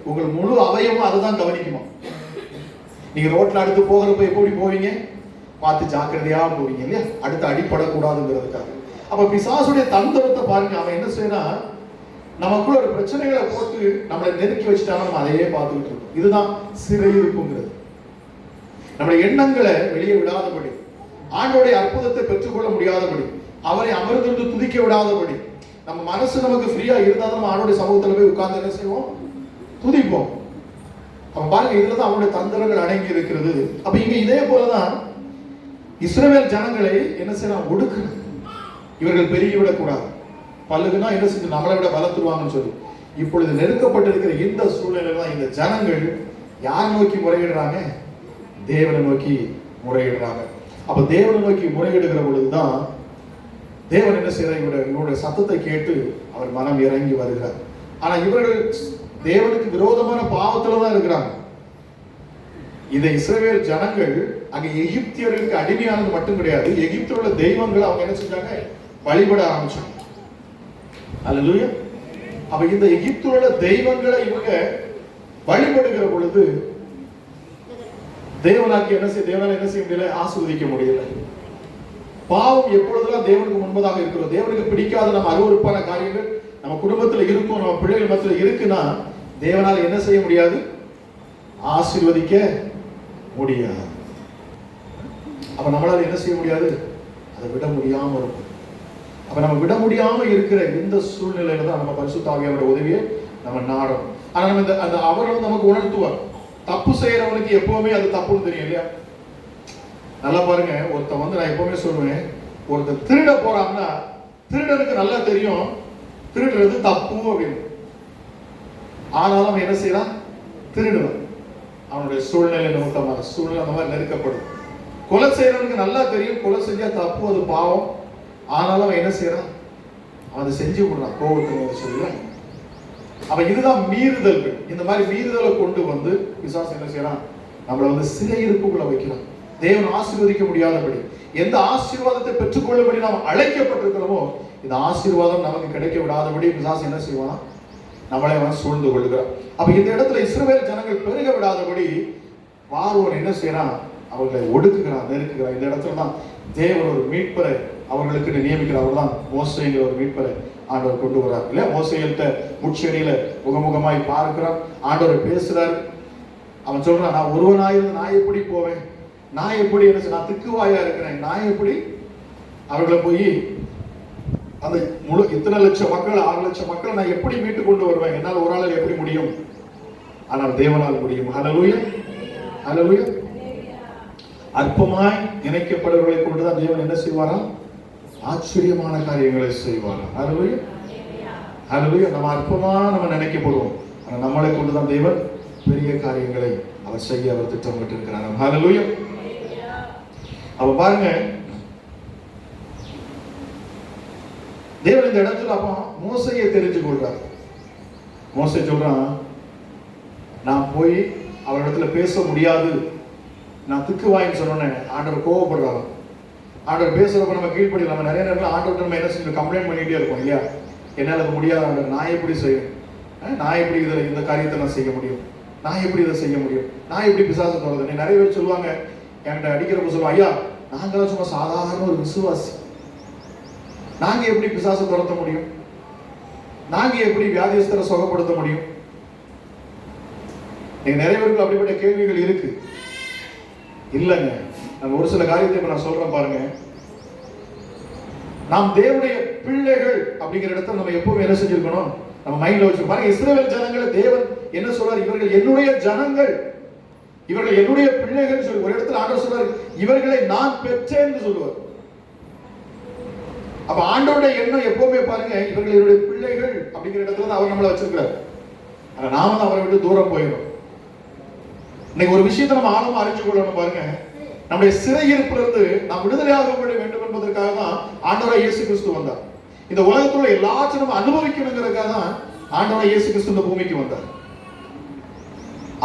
உங்கள் முழு அவயமும் அதுதான் கவனிக்குமா. நீங்க ரோட்ல அடுத்து போகிறப்ப எப்படி போவீங்க, பார்த்து ஜாக்கிரதையா போவீங்க இல்லையா, அடுத்து அடிப்படக்கூடாதுங்கிறதுக்காக. அப்ப பிசாசுடைய தந்திரத்தை பாருங்க, அவன் என்ன செய்யறான், நமக்குள்ள ஒரு பிரச்சனைகளை போட்டு நம்மளை நெருக்கி வச்சுட்டாங்க, நம்ம அதையே பார்த்துக்கிட்டு இருக்கோம். இதுதான் சிறையிருப்புங்கிறது. நம்முடைய எண்ணங்களை வெளியே விடாதபடி, ஆண்டோடைய அற்புதத்தை பெற்றுக்கொள்ள முடியாதபடி, அவரை அமர்ந்திருந்து துதிக்க விடாதபடி, நம்ம மனசு நமக்கு ஃப்ரீயா இருந்தால் நம்ம ஆண்டோடைய சமூகத்துல போய் உட்கார்ந்து என்ன செய்வோம், துதிப்போம். அப்ப பாருங்க, இதுலதான் அவனுடைய தந்திரங்கள் அடங்கி இருக்கிறது. அப்ப இங்க இதே போலதான் இஸ்ரவேல் ஜனங்களை என்ன செய்யலாம், ஒடுக்கணும். இவர்கள் பெருகிவிடக் கூடாது, பல்லுக்குன்னா என்ன செஞ்சு நம்மளை விட பலத்துருவாங்கன்னு சொல்லி. இப்பொழுது நெருக்கப்பட்டிருக்கிற இந்த சூழ்நிலையில தான் இந்த ஜனங்கள் யார் நோக்கி முறையிடுறாங்க, தேவனை நோக்கி முறையிடுறாங்க. அப்ப தேவனை நோக்கி முறையிடுகிற பொழுதுதான் தேவன் என்ன செய்யறார், இவருடைய சத்தத்தை கேட்டு அவர் மனம் இறங்கி வருகிறார். ஆனா இவர்கள் தேவனுக்கு விரோதமான பாவத்துல தான் இருக்கிறாங்க. இந்த இஸ்ரவேல் ஜனங்கள் அங்க எகிப்தியர்களுக்கு அடிமையானது மட்டும் கிடையாது, எகிப்தில் உள்ள தெய்வங்களை அவங்க என்ன செஞ்சாங்க, வழிபட ஆரம்பிச்சாங்க. அல்லேலூயா. அப்ப இந்த எகிப்தில் உள்ள தெய்வங்களை இவங்க வழிபடுகிற பொழுது தேவனால என்ன செய்ய முடியல, ஆசீர்வதிக்க முடியல. பாவம் எப்பொழுதெல்லாம் தேவனுக்கு முன்பதாக இருக்கிறோம், தேவனுக்கு பிடிக்காத நம்ம அருவருப்பான காரியங்கள் நம்ம குடும்பத்துல இருக்கும், நம்ம பிள்ளைகள் மத்தியில் இருக்குன்னா தேவனால் என்ன செய்ய முடியாது, ஆசீர்வதிக்க முடியாது. அப்ப நம்மளால என்ன செய்ய முடியாது, அதை விட முடியாம இருக்கும். அப்ப நம்ம விட முடியாம இருக்கிற இந்த சூழ்நிலையில தான் நம்ம பரிசுத்த ஆவியானவருடைய உதவியை நம்ம நாடும். ஆனா நம்ம அந்த அவர் வந்து நமக்கு உணர்த்துவார். தப்பு செய்யறவனுக்கு எப்பவுமே அது தப்புன்னு தெரியும் இல்லையா. நல்லா பாருங்க, ஒருத்தன் வந்து நான் எப்பவுமே சொல்லுவேன், ஒருத்தன் திருட போறான்னா திருடனுக்கு நல்லா தெரியும் திருடுறது தப்பு அப்படின்னு. ஆனாலும் அவன் என்ன செய்யறான், திருடுவான். அவனுடைய சூழ்நிலை நிமித்தமாக சூழ்நிலை அந்த மாதிரி நெருக்கப்படும். கொலை செய்யறவனுக்கு நல்லா தெரியும் கொலை செஞ்சா தப்பு, அது பாவம். ஆனாலும் அவன் என்ன செய்யறான், அவன் அதை செஞ்சு விடுறான் கோபத்துல சொல்லல. அப்ப இதுதான் மீறுதல்கள். இந்த மாதிரி மீறுதலை கொண்டு வந்து பிசாசு என்ன செய்யறான், நம்மளை வந்து சிறையிருப்புக்குள்ள வைக்கிறான். தேவன் ஆசீர்வதிக்க முடியாதபடி, எந்த ஆசீர்வாதத்தை பெற்றுக்கொள்ளும்படி நாம் அழைக்கப்பட்டிருக்கிறோமோ இந்த ஆசீர்வாதம் நமக்கு கிடைக்க விடாதபடி பிசாசு என்ன செய்வான், நம்மளை அவன் சூழ்ந்து கொள்கிறான். அப்ப இந்த இடத்துல இஸ்ரவேல் ஜனங்கள் பெருக விடாதபடி பார்வோன் என்ன செய்யறான், அவர்களை ஒடுக்குகிறான், நெருக்குகிறான். இந்த இடத்துல தான் தேவன் ஒரு மீட்பரை அவர்களுக்கு நியமிக்கிறார். அவர் தான் மோசேங்கிற ஒரு மீட்பரை ஆண்டவர் கொண்டு வர்றார் இல்ல. மோசேயிட்ட முட்செடியில முகமுகமாய் பார்க்கிறான், ஆண்டவர் பேசுறார். அவன் சொல்றான், நான் ஒருவனாயிருந்து நான் எப்படி போவேன், நான் எப்படி என்ன, நான் திக்குவாயா இருக்கிறேன், நான் எப்படி அவர்களை போய் அந்த முழு இத்தனை லட்சம் மக்கள் 6 லட்சம் மக்கள் நான் எப்படி மீட்டு கொண்டு வருவேன், என்னால் ஒரு ஆளால் எப்படி முடியும், ஆனால் தேவனால் முடியும். ஹல்லேலூயா, ஹல்லேலூயா. அற்பமாய் நினைக்கப்படுவர்களை கொண்டுதான் தேவன் என்ன செய்வாராம், ஆச்சரியமான காரியங்களை செய்வாராம். ஹல்லேலூயா, ஹல்லேலூயா. நம்ம அற்பமா நம்ம நினைக்கப்படுவோம், ஆனால் நம்மளை கொண்டுதான் தேவன் பெரிய காரியங்களை அவர் செய்ய அவர் திட்டமிட்டு இருக்கிறார். ஹல்லேலூயா. அப்ப பாருங்க, தேவன் இந்த இடத்துல அப்ப மோசையை தெரிஞ்சு கொள்றார். மோசே சொல்றான், நான் போய் அவரிடத்துல பேச முடியாது. நான் திக்கு வாயின்னு சொன்னோன்னே ஆண்டவர் கோவப்படுறாராம். ஆண்டவர் பேசுறப்ப நம்ம கீழ்ப்படி நம்ம நிறைய நேரத்தில் ஆண்டவர் நம்ம என்ன செஞ்சு கம்ப்ளைண்ட் பண்ணிட்டே இருக்கோம் இல்லையா? என்னால் அது முடியாத ஆண்டவர், நான் எப்படி செய்யும், நான் எப்படி இதில் இந்த காரியத்தை நான் செய்ய முடியும், நான் எப்படி இதை செய்ய முடியும், நான் எப்படி பிசாசை தொடர்றது. நிறைய பேர் சொல்லுவாங்க, என்கிட்ட அடிக்கிறப்ப சொல்லுவாங்க, ஐயா நாங்களாம் சும்மா சாதாரண ஒரு விசுவாசி, நாங்க எப்படி பிசாசை துரத்த முடியும், நாங்க எப்படி வியாதியஸ்தரை சுகப்படுத்த முடியும்? நீங்க நிறைய பேருக்கு அப்படிப்பட்ட கேள்விகள் இருக்கு. இல்லைங்க, நம்ம ஒரு சில காரியத்தை இப்ப நான் சொல்றேன் பாருங்க. நாம் தேவனுடைய பிள்ளைகள் அப்படிங்கிற இடத்துல நம்ம எப்பவும் என்ன செஞ்சிருக்கணும், நம்ம மைண்ட்ல வச்சிருக்கோம். பாருங்க, இஸ்ரவேல் ஜனங்களை தேவன் என்ன சொல்றாரு, இவர்கள் என்னுடைய ஜனங்கள், இவர்கள் என்னுடைய பிள்ளைகள் சொல்லி ஒரு இடத்துல ஆண்டவர் சொல்றாரு, இவர்களை நான் பெற்றேன்னு சொல்லுவார். அப்ப ஆண்டவருடைய எண்ணம் எப்பவுமே பாருங்க, இவர்கள் என்னுடைய பிள்ளைகள் அப்படிங்கிற இடத்துல அவர் நம்மளை வச்சிருக்கிறார். ஆனா நாம தான் அவரை விட்டு தூரம் போயிடும். இன்னைக்கு ஒரு விஷயத்தை நம்ம ஆழமா அறிஞ்சு கொள்ளணும் பாருங்க. நம்முடைய சிறையிருப்புல இருந்து நாம் விடுதலையாக வேண்டும் என்பதற்காக தான் ஆண்டவராய் இயேசு கிறிஸ்து வந்தார். இந்த உலகத்துல எல்லாத்தையும் நம்ம அனுபவிக்கணுங்கிறதுக்காக தான் ஆண்டவராய் இயேசு கிறிஸ்து இந்த பூமிக்கு வந்தார்.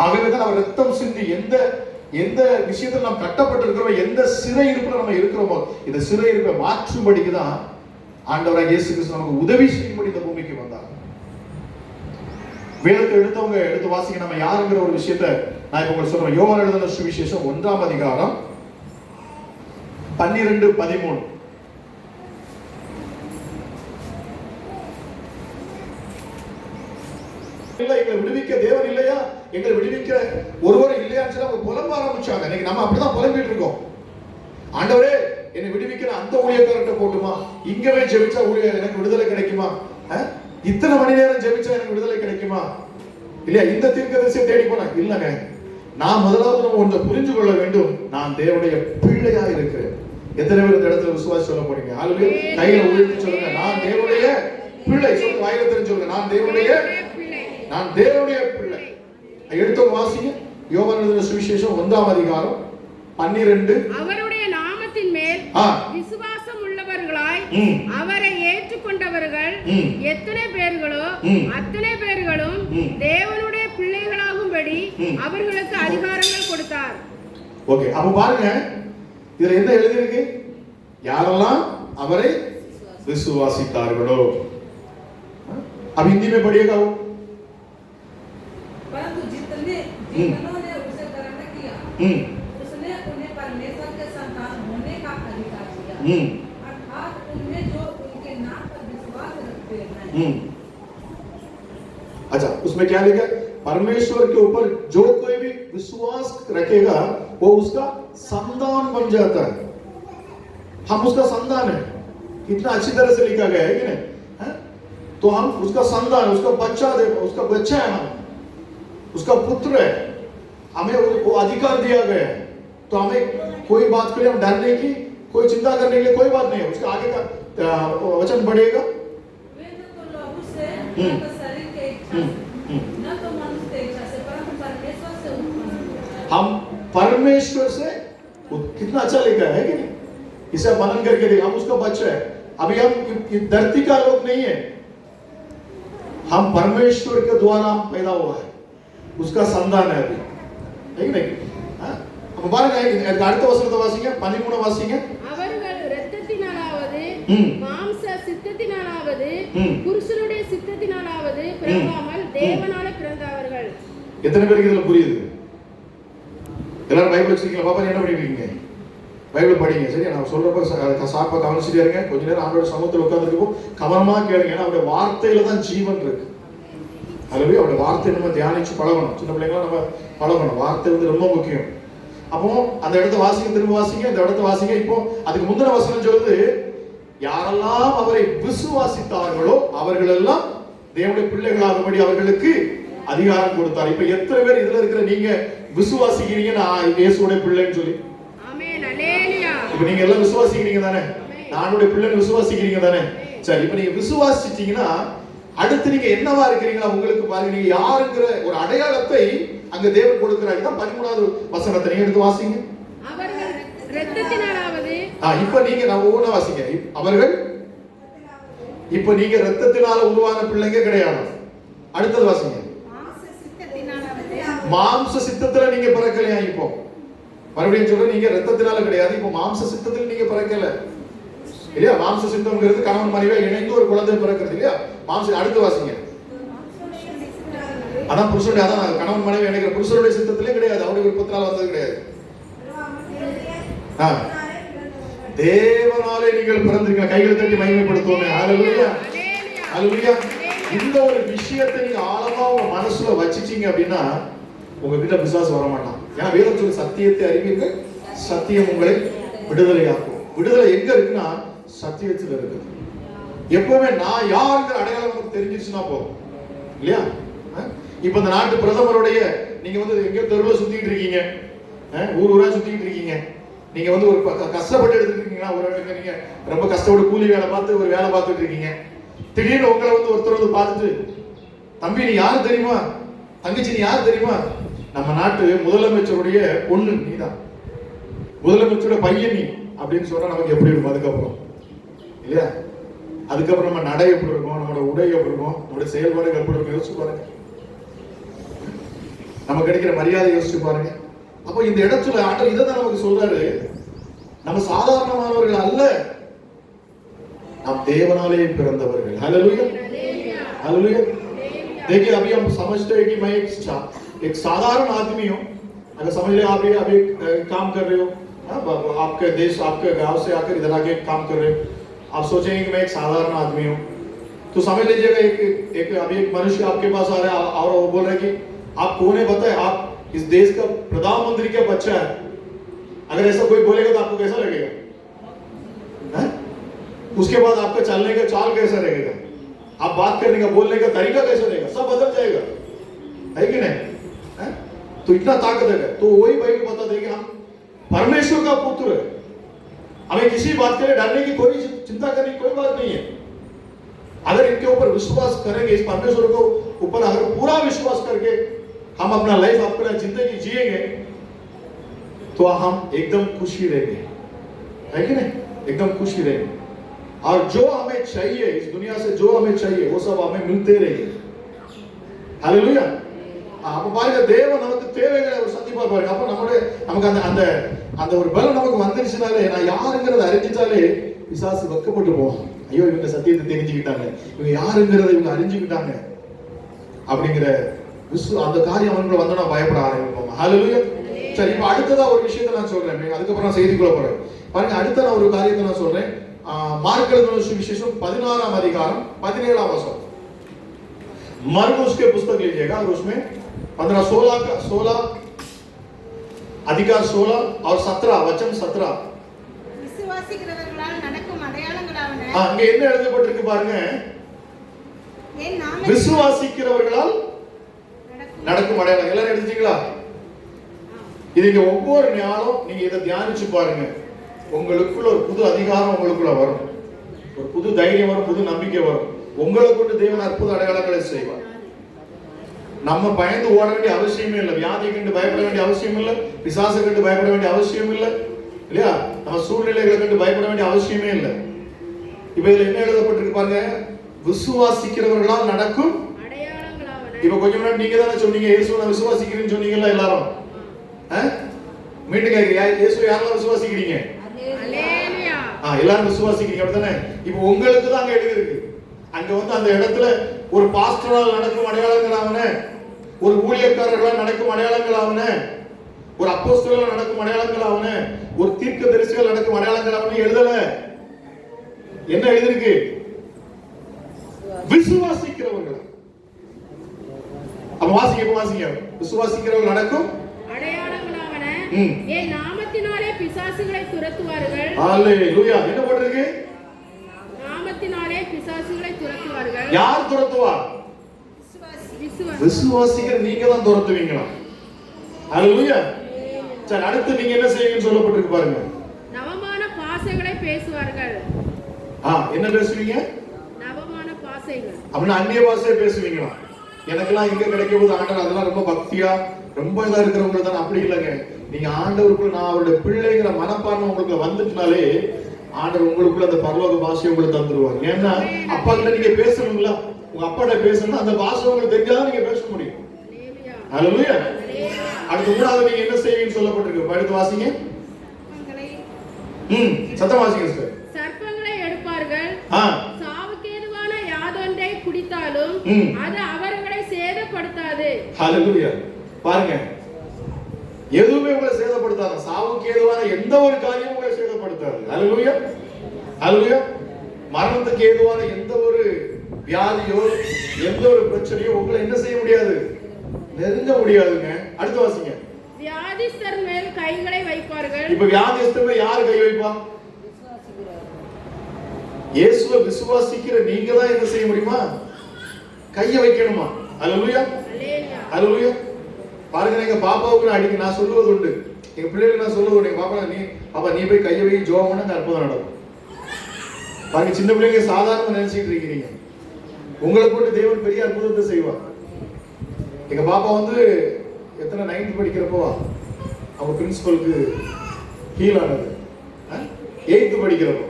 ஆகவே தான் அவர் ரத்தம் சிந்தி எந்த விஷயத்தில் நாம் கட்டப்பட்டிருக்கிறோம், எந்த சிறையிருப்புல நம்ம இருக்கிறோமோ இந்த சிறையிருப்பை மாற்றும்படிக்கு தான் ஆண்டவராய் இயேசு கிறிஸ்து நமக்கு உதவி செய்யும்படி இந்த பூமிக்கு வந்தார். வேதத்தை எடுத்தவங்க எடுத்து வாசிக்க நம்ம யாருங்கிற ஒரு விஷயத்தை நான் இப்ப உங்களுக்கு சொல்றேன். யோவான் எழுதின சுவிசேஷம் 1ஆம் அதிகாரம் 12-13. எங்களை விடுவிக்க தேவன் இல்லையா, எங்களை விடுவிக்க ஒருவர் இல்லையான்னு சொல்லி அவங்க புலம்ப ஆரம்பிச்சாங்க. இன்னைக்கு நம்ம அப்படிதான் புலம்பிட்டு இருக்கோம். ஆண்டவரே என்னை விடுவிக்கிற அந்த ஊழியக்காரர்கிட்ட போட்டுமா, இங்கவே ஜெபிச்சா எனக்கு விடுதலை கிடைக்குமா, இத்தனை மணி நேரம் ஜெபிச்சா எனக்கு விடுதலை கிடைக்குமா, இல்லையா இந்த தீர்க்கதரிசியை தேடி போனா இல்லங்க. நான் முதலாவது நம்ம ஒன்றை புரிஞ்சு கொள்ள வேண்டும், நான் தேவனுடைய பிள்ளையா இருக்கிறேன். எத்தனை பேர் இந்த இடத்துல விசுவாசி சொல்ல போறீங்க? ஆளுமே கையில உயர்த்தி சொல்லுங்க, நான் தேவனுடைய பிள்ளை. சொல்லுங்க, வாயில தெரிஞ்சு சொல்லுங்க, நான் தேவனுடைய பிள்ளை. எடுத்து வாசிங்க. யோவான் எழுதின சுவிசேஷம் 1ஆம் அதிகாரம் 12. அவருடைய நாமத்தின் மேல் விசுவாசம் உள்ளவர்களாய் அவரை ஏற்றுக்கொண்டவர்கள் எத்தனை பேர்களோ அத்தனை பேர்களும் தேவனுடைய பிள்ளைகளாகும்படி அவர்களுக்கு அதிகாரங்கள் கொடுத்தார். ஓகே, அப்ப பாருங்க, இதுல என்ன எழுதி இருக்கு? யாரெல்லாம் அவரை விசுவாசித்தார்களோ. अब हिंदी में पढ़िएगा वो। परंतु जिन्होंने उसे ग्रहण किया उसने उन्हें परमेश्वर के संतान होने का अधिकार दिया, अर्थात उनमें जो उनके नाम पर विश्वास रखते हैं। अच्छा, उसमें क्या लिखा? परमेश्वर के ऊपर जो कोई भी विश्वास रखेगा वो उसका संतान बन जाता है। हम उसका संतान है। कितना अच्छी तरह से लिखा गया है कि नहीं? तो हम उसका संतान, उसका बच्चा है, हम उसका पुत्र है, हमें वो अधिकार दिया गया है। तो हमें कोई बात के लिए हम डरने की, कोई चिंता करने के लिए कोई बात नहीं है। उसका आगे का वचन बढ़ेगा। वे न तो लहू से, न तो शरीर के इच्छा से, न तो मनुष्य के इच्छा से, परंतु परमेश्वर से उत्पन्न हुए। हम परमेश्वर से, कितना अच्छा लिखा है कि नहीं? इसे मनन करके देखिए, हम उसका बच्चा है। अभी हम धरती का लोग नहीं है, हम परमेश्वर के द्वारा पैदा हुआ है, उसका संतान है अभी, है नहीं? हम பாருங்க, அடுத்த வசனத்தை வாசிங்க, 13 வாசிங்க. அவர்கள் இரத்தத்தினாலாவது மாம்ச சித்தத்தினாலாவது புருஷனுடைய சித்தத்தினாலாவது பிறவாமல் தேவனால பிறந்தவர்கள். எத்தனை பேருக்கு இதுல புரியுது? எல்லாரும் பைபிள் வச்சிருக்கீங்களா? பாப்பா என்ன படிக்கிறீங்க? பைபிள் படிங்க, சரி? நான் சொல்றப்ப சாப்பா கவனிச்சுட்டே இருங்க. கொஞ்ச நேரம் ஆண்டோட சமூகத்தில் உட்கார்ந்துருக்கப்போ கவனமா கேளுங்க. ஏன்னா அவருடைய வார்த்தையில தான் ஜீவன் இருக்கு. அதுவே அவருடைய வார்த்தையை நம்ம தியானிச்சு பழகணும். சின்ன பிள்ளைங்களாம் நம்ம பழகணும். வார்த்தை ரொம்ப முக்கியம். அப்போ அந்த இடத்த வாசிங்க, திரும்ப வாசிங்க, இந்த இடத்த வாசிங்க. இப்போ அதுக்கு முந்தின வசனம் சொல்லுது, யாரெல்லாம் அவரை விசுவாசித்தார்களோ அவர்கள் எல்லாம் தேவனுடைய பிள்ளைகளாகும்படி அவர்களுக்கு அதிகாரம் கொடுத்தார். இப்ப எத்தனை பேர் இதுல இருக்கிற நீங்க விசுவாசிக்கிறீங்க நான் இயேசுவோட பிள்ளைன்னு சொல்லி? ஆமென், அல்லேலூயா. இப்ப நீங்க எல்லாம் விசுவாசிக்கிறீங்க தானே? நானுடைய பிள்ளைன்னு விசுவாசிக்கிறீங்க தானே? சரி, இப்ப நீங்க விசுவாசிச்சீங்கன்னா அடுத்து நீங்க என்னவா இருக்கிறீங்களா? உங்களுக்கு பாருங்க, நீங்க யாருங்கிற ஒரு அடையாளத்தை அங்க தேவன் கொடுக்கிறார். இதான் 13வது வசனத்தை நீங்க எடுத்து வாசிங்க. அவர்கள் இரத்தத்தினாலாவது, இப்ப நீங்க நான் ஒவ்வொன்றா வாசிங்க. அவர்கள் இப்ப நீங்க ரத்தத்தினால உருவான பிள்ளைங்க கிடையாது. அடுத்தது வாசிங்க. மாம்ச சித்தத்தினாலாவது மாம்ச சித்தத்துல நீங்க பிறக்கலையா? இப்போ மறுபடியும் சொல்ற, நீங்க ரத்தத்தினால கிடையாது, இப்போ மாம்ச சித்தத்தில் நீங்க பிறக்கல இல்லையா? மாம்ச சித்தம்ங்கிறது கணவன் மனைவியா இணைந்து ஒரு குழந்தை பிறக்கிறது இல்லையா? மாம்ச அடுத்து வாசிங்க. அதான் புருஷனுடைய, அதான் கணவன் மனைவி இணைக்கிற புருஷனுடைய சித்தத்திலே கிடையாது, அவருடைய விருப்பத்தினால வந்தது கிடையாது. தேவனாலே நீங்கள் பிறந்திருக்கீங்க. கைகளை தட்டி மகிமைப்படுத்துவோமே. ஹல்லேலூயா, ஹல்லேலூயா. இந்த ஒரு விஷயத்தை நீங்க ஆழமா உங்க மனசுல வச்சிட்டீங்க அப்படின்னா உங்க வீட்டுல விசுவாசம் வர மாட்டான். ஏன்னா வேதம் சொல்லி சத்தியத்தை அறிவீர்கள், சத்தியம் உங்களை விடுதலையாக்கும். விடுதலை எங்க இருக்குன்னா சத்தியத்தில் இருக்குது. எப்பவுமே நான் யாருங்கிற அடையாளம் நமக்கு தெரிஞ்சிருச்சுன்னா போதும் இல்லையா? இப்ப இந்த நாட்டு பிரதமருடைய நீங்க வந்து எங்கேயோ தெருவில் சுத்திட்டு இருக்கீங்க, ஊர் ஊரா சுத்திட்டு இருக்கீங்க, நீங்க வந்து ஒரு கஷ்டப்பட்டு எடுத்துட்டு இருக்கீங்கன்னா, ஒரு இடத்துல நீங்க ரொம்ப கஷ்டப்பட்டு கூலி வேலை பார்த்து ஒரு வேலை பார்த்துட்டு இருக்கீங்க. திடீர்னு உங்களை வந்து ஒருத்தர் வந்து பார்த்துட்டு, தம்பி நீ யாரு தெரியுமா, தங்கச்சி நீ யாரு தெரியுமா, நம்ம நாட்டு முதலமைச்சருடைய பொண்ணு நீதான், முதலமைச்சருடைய பையன் நீ அப்படின்னு சொன்னா நமக்கு எப்படி இருக்கும்? அதுக்கப்புறம் இல்லையா? அதுக்கப்புறம் நம்ம நடை எப்படி இருக்கும், நம்மளோட உடை எப்படி இருக்கும், நம்மளுடைய செயல்பாடுகள் எப்படி இருக்கும் யோசிச்சு பாருங்க. நம்ம கிடைக்கிற மரியாதை யோசிச்சு பாருங்க. அப்போ இந்த இடத்துல ஆண்டவர் இதை தான் நமக்கு சொல்றாரு, நம்ம சாதாரணமானவர்கள் அல்ல, நாம் தேவனாலே பிறந்தவர்கள். ஹல்லேலூயா, ஹல்லேलूया। देखिए अभी हम समझते हैं कि मैं एक साधारण आदमी हूँ। अगर समझ ले आप अभी काम कर रहे हो, आपके देश आपके गांव से आकर इधर आके काम कर रहे हो, आप सोचेंगे कि मैं एक साधारण आदमी हूँ, तो समझ लीजिएगा एक अभी एक मनुष्य आपके पास आ रहा है और वो बोल रहा है कि आप कौन है बताए, आप इस देश का प्रधानमंत्री का बच्चा है। अगर ऐसा कोई बोलेगा तो आपको कैसा लगेगा? उसके बाद आपका चलने का चाल कैसा रहेगा, आप बात करने का बोलने का तरीका कैसा रहेगा, सब बदल जाएगा, है कि नहीं? तो इतना ताकत है। तो वही बाइबल बता देगी हम परमेश्वर का पुत्र है, हमें किसी बात के लिए डरने की कोई चिंता करने की कोई बात नहीं है। अगर इनके ऊपर विश्वास करेंगे, इस परमेश्वर को ऊपर अगर पूरा विश्वास करके हम अपना लाइफ अपना जिंदगी जिएंगे तो हम एकदम खुशी रहेंगे, है कि नहीं? एकदम खुशी रहेंगे। और जो हमें चाहिए इस दुनिया से, जो हमें चाहिए वो सब हमें मिलते रहेंगे। हालेलुया। அப்ப பாருங்க, தேவன் நமக்கு தேவைகளை ஒரு சந்திப்பா பாருங்க. அப்ப நமக்கு அந்த அந்த அந்த ஒரு பலம் நமக்கு வந்துருச்சுனாலே, நான் யாருங்கிறத அறிஞ்சிட்டாலே பிசாசு வெட்கப்பட்டு போவான். ஐயோ இவங்க சத்தியத்தை தெரிஞ்சுக்கிட்டாங்க, இவங்க யாருங்கிறத இவங்க அறிஞ்சுக்கிட்டாங்க அப்படிங்கிற அந்த காரியம் அவனுக்கு வந்தோம்னா பயப்பட ஆரம்பிப்போம். ஹல்லேலூயா. சரி, இப்ப அடுத்ததா ஒரு விஷயத்தை நான் சொல்றேன், அதுக்கப்புறம் நான் செய்திக்குள்ள போறேன். பாருங்க, அடுத்த நான் ஒரு காரியத்தை நான் சொல்றேன். मार्क सुविशेषम 16 अधिकार 17 वचन, मरकुस के पुस्तक लीजिएगा और उसमें 16 अधिकार 16 और 17 वचन 17 விசுவாசிக்கிறவர்களால் நடக்கும் அடையாளங்களாவன. அங்க என்ன எழுதப்பட்டிருக்கு பாருங்க, விசுவாசிக்கிறவர்களால் நடக்கும் அடையாளம். எல்லாரும் எடுத்துட்டீங்களா? இதுங்க ஒவ்வொரு நாளும் நீங்க இதை தியானிச்சு பாருங்க, உங்களுக்குள்ள ஒரு புது அதிகாரம் உங்களுக்குள்ள வரும், ஒரு புது தைரியம் வரும், புது நம்பிக்கை வரும். உங்களை கொண்டு தேவன் அற்புத அடையாளங்களை செய்வார். நம்ம பயந்து ஓட வேண்டிய அவசியமே இல்லை, வியாதியை கண்டு பயப்பட வேண்டிய அவசியம் இல்லை, பிசாசை கண்டு பயப்பட வேண்டிய அவசியம் இல்லை, இல்லையா? நம்ம சூழ்நிலைகளை கண்டு பயப்பட வேண்டிய அவசியமே இல்லை. இப்ப இதுல என்ன எழுதப்பட்டிருக்கு பாருங்க, விசுவாசிக்கிறவர்களால் நடக்கும் அடையாளங்களாவன. இப்ப கொஞ்சம் முன்னாடி நீங்க தானே சொன்னீங்க, இயேசுவை விசுவாசிக்கிறீங்கன்னு சொன்னீங்கல்ல எல்லாரும். மீண்டும் கேட்க, இயேசுவை யாரெல்லாம் விசுவாசிக்கிறீங்க? எல்லாரும் விசுவாசிக்கிறீங்க, அப்படித்தானே? இப்ப உங்களுக்கு தான் அங்க எழுதிருக்கு. அங்க வந்து அந்த இடத்துல ஒரு பாஸ்டரால் நடக்கும் அடையாளங்களாவன, ஒரு ஊழியக்காரர்களால் நடக்கும் அடையாளங்களாவன, ஒரு அப்போஸ்தலரால் நடக்கும் அடையாளங்களாவன, ஒரு தீர்க்கதரிசியால் நடக்கும் அடையாளங்களாவன எழுதல. என்ன எழுதிருக்கு? விசுவாசிக்கிறவர்கள். அப்ப வாசிங்க, விசுவாசிக்கிறவர்கள் நடக்கும் அடையாளங்களாவன, என் நாமத்தினாலே பிசாசுகளை துரத்துவார்கள். ஹல்லேலூயா. என்ன போட்டிருக்கு? நாமத்தினாலே பிசாசுகளை துரத்துவார்கள். யார் துரத்துவா? விசுவாசிக்கிற நீங்க தான் துரத்துவீங்களா? ஹல்லேலூயா. சரி, அடுத்து நீங்க என்ன செய்வீங்கன்னு சொல்லப்பட்டிருக்கு பாருங்க. நவமான பாஷைகளை பேசுவார்கள். என்ன பேசுவீங்க? நவமான பாஷைகள். அப்படின்னா அந்நிய பாஷையை பேசுவீங்களா? எனக்கெல்லாம் எங்க கிடைக்க போது ஆண்டவர், அதெல்லாம் ரொம்ப பக்தியா ரொம்ப இதா இருக்கிறவங்க தான். அப்படி இல்லைங்க, நீங்க ஆண்டவருக்குள்ள நான் அவருடைய பிள்ளைங்கிற மனப்பான்மை உங்களுக்கு வந்துட்டுனாலே ஆண்டவர் உங்களுக்குள்ள அந்த பரலோக பாஷையை உங்களுக்கு தந்துருவாங்க. ஏன்னா அப்பா கிட்ட நீங்க பேசணுங்களா, உங்க அப்பாட்ட பேசணும், அந்த பாஷை உங்களுக்கு தெரிஞ்சாதான் நீங்க பேச முடியும். ஹல்லேலூயா. அடுத்து மூணாவது நீங்க என்ன செய்வீங்கன்னு சொல்லப்பட்டிருக்கு. அடுத்து வாசிங்க. சத்தம் வாசிங்க சார். சர்ப்பங்களை எடுப்பார்கள், ஆ, சாவுக்கேதுவான யாதொன்றை குடித்தாலும் அது அவர்களை சேதப்படுத்தாது. ஹalleluya. பாருங்க, எதுவுமே உங்களை சேதப்படுத்தாது. சாவுக்கு ஏதுவான எந்த ஒரு காரியமும் உங்களை சேதப்படுத்தாது. ஹalleluya, ஹalleluya. மரணத்துக்கு ஏதுவான எந்த ஒரு வியாதியோ எந்த ஒரு பிரச்சனையோ உங்களை என்ன செய்ய முடியாது, நெருங்க முடியாதுங்க. அடுத்து வாசிங்க. வியாதிஸ்தர் மேல் கைகளை வைப்பார்கள். இப்ப வியாதிஸ்தர் மேல் யார் கை வைப்பா? இயேசுவை விசுவாசிக்கிற நீங்க தான் என்ன செய்ய முடியுமா? கையை வைக்கணுமா? ஹalleluya, ஹalleluya. பாருங்க, எங்க பாப்பாவுக்கு நான் சொல்லுவது உண்டு, எங்க பிள்ளைகளுக்கு நான் சொல்லுவது உண்டு. பாப்பா நீ போய் கையை வை, ஜெபம் பண்ண அற்புதம் நடக்கும். பாருங்க, சின்ன பிள்ளைங்க சாதாரண நினைச்சிட்டு இருக்கிறீங்க, உங்களை கொண்டு தேவன் பெரிய அற்புதத்தை செய்வார். எங்க பாப்பா வந்து எத்தனை 9th படிக்கிறப்போ அவங்க பிரின்சிபலுக்கு ஹீல் ஆனது. 8th படிக்கிறப்போ,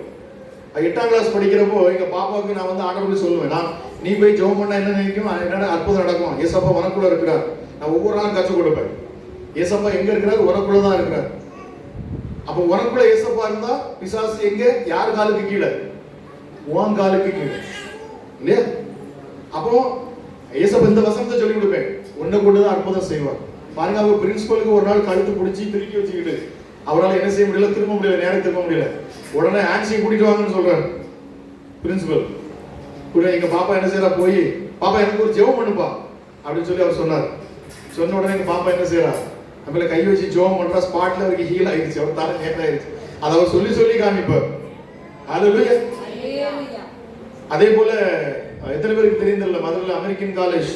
8ஆம் கிளாஸ் படிக்கிறப்போ எங்க பாப்பாவுக்கு நான் வந்து ஆண்டவருக்கு சொல்லுவேன், நீ போய் ஜெபம் பண்ணா என்ன நினைக்கும், என்னடா அற்புதம் நடக்கும். ஏசப்பா உனக்குள்ள இருக்கிறார். நான் ஒவ்வொரு நாளும் கற்றுக் கொடுப்பேன், ஏசப்பா எங்க இருக்கிறார், உனக்குள்ள தான் இருக்கிறார். அப்போ உனக்குள்ள ஏசப்பா இருந்தா பிசாசு எங்க, யார் காலுக்கு கீழே? உன் காலுக்கு கீழே, இல்லையா? அப்போ ஏசப்பா இந்த வசனத்தை சொல்லி கொடுப்பேன், உன்னை கொண்டுதான் அற்புதம் செய்வார். பாருங்க, அவங்க பிரின்சிபலுக்கு ஒரு நாள் கழுத்து பிடிச்சி திருக்கி வச்சுக்கிட்டு அவரால் என்ன செய்ய முடியல, திரும்ப முடியல, நேரம் திரும்ப முடியல. உடனே ஆன்சியை கூட்டிட்டு வாங்கன்னு சொல்றாரு பிரின்சிபல். கூட எங்க பாப்பா என்ன செய்யறா, போய் பாப்பா எனக்கு ஒரு ஜெபம் பண்ணுப்பா அப்படின்னு சொல்லி அவர் சொன்னார். சொன்ன உடனே எங்க பாப்பா என்ன செய்யறா, நம்மள கை வச்சு ஜெபம் பண்றா. ஸ்பாட்ல அவருக்கு ஹீல் ஆயிடுச்சு, அவர் தலை நேரம் ஆயிடுச்சு. அதை அவர் சொல்லி சொல்லி காமிப்பார். ஹalleluya. அதே போல எத்தனை பேருக்கு தெரியுதில்ல, மதுரையில் அமெரிக்கன் காலேஜ்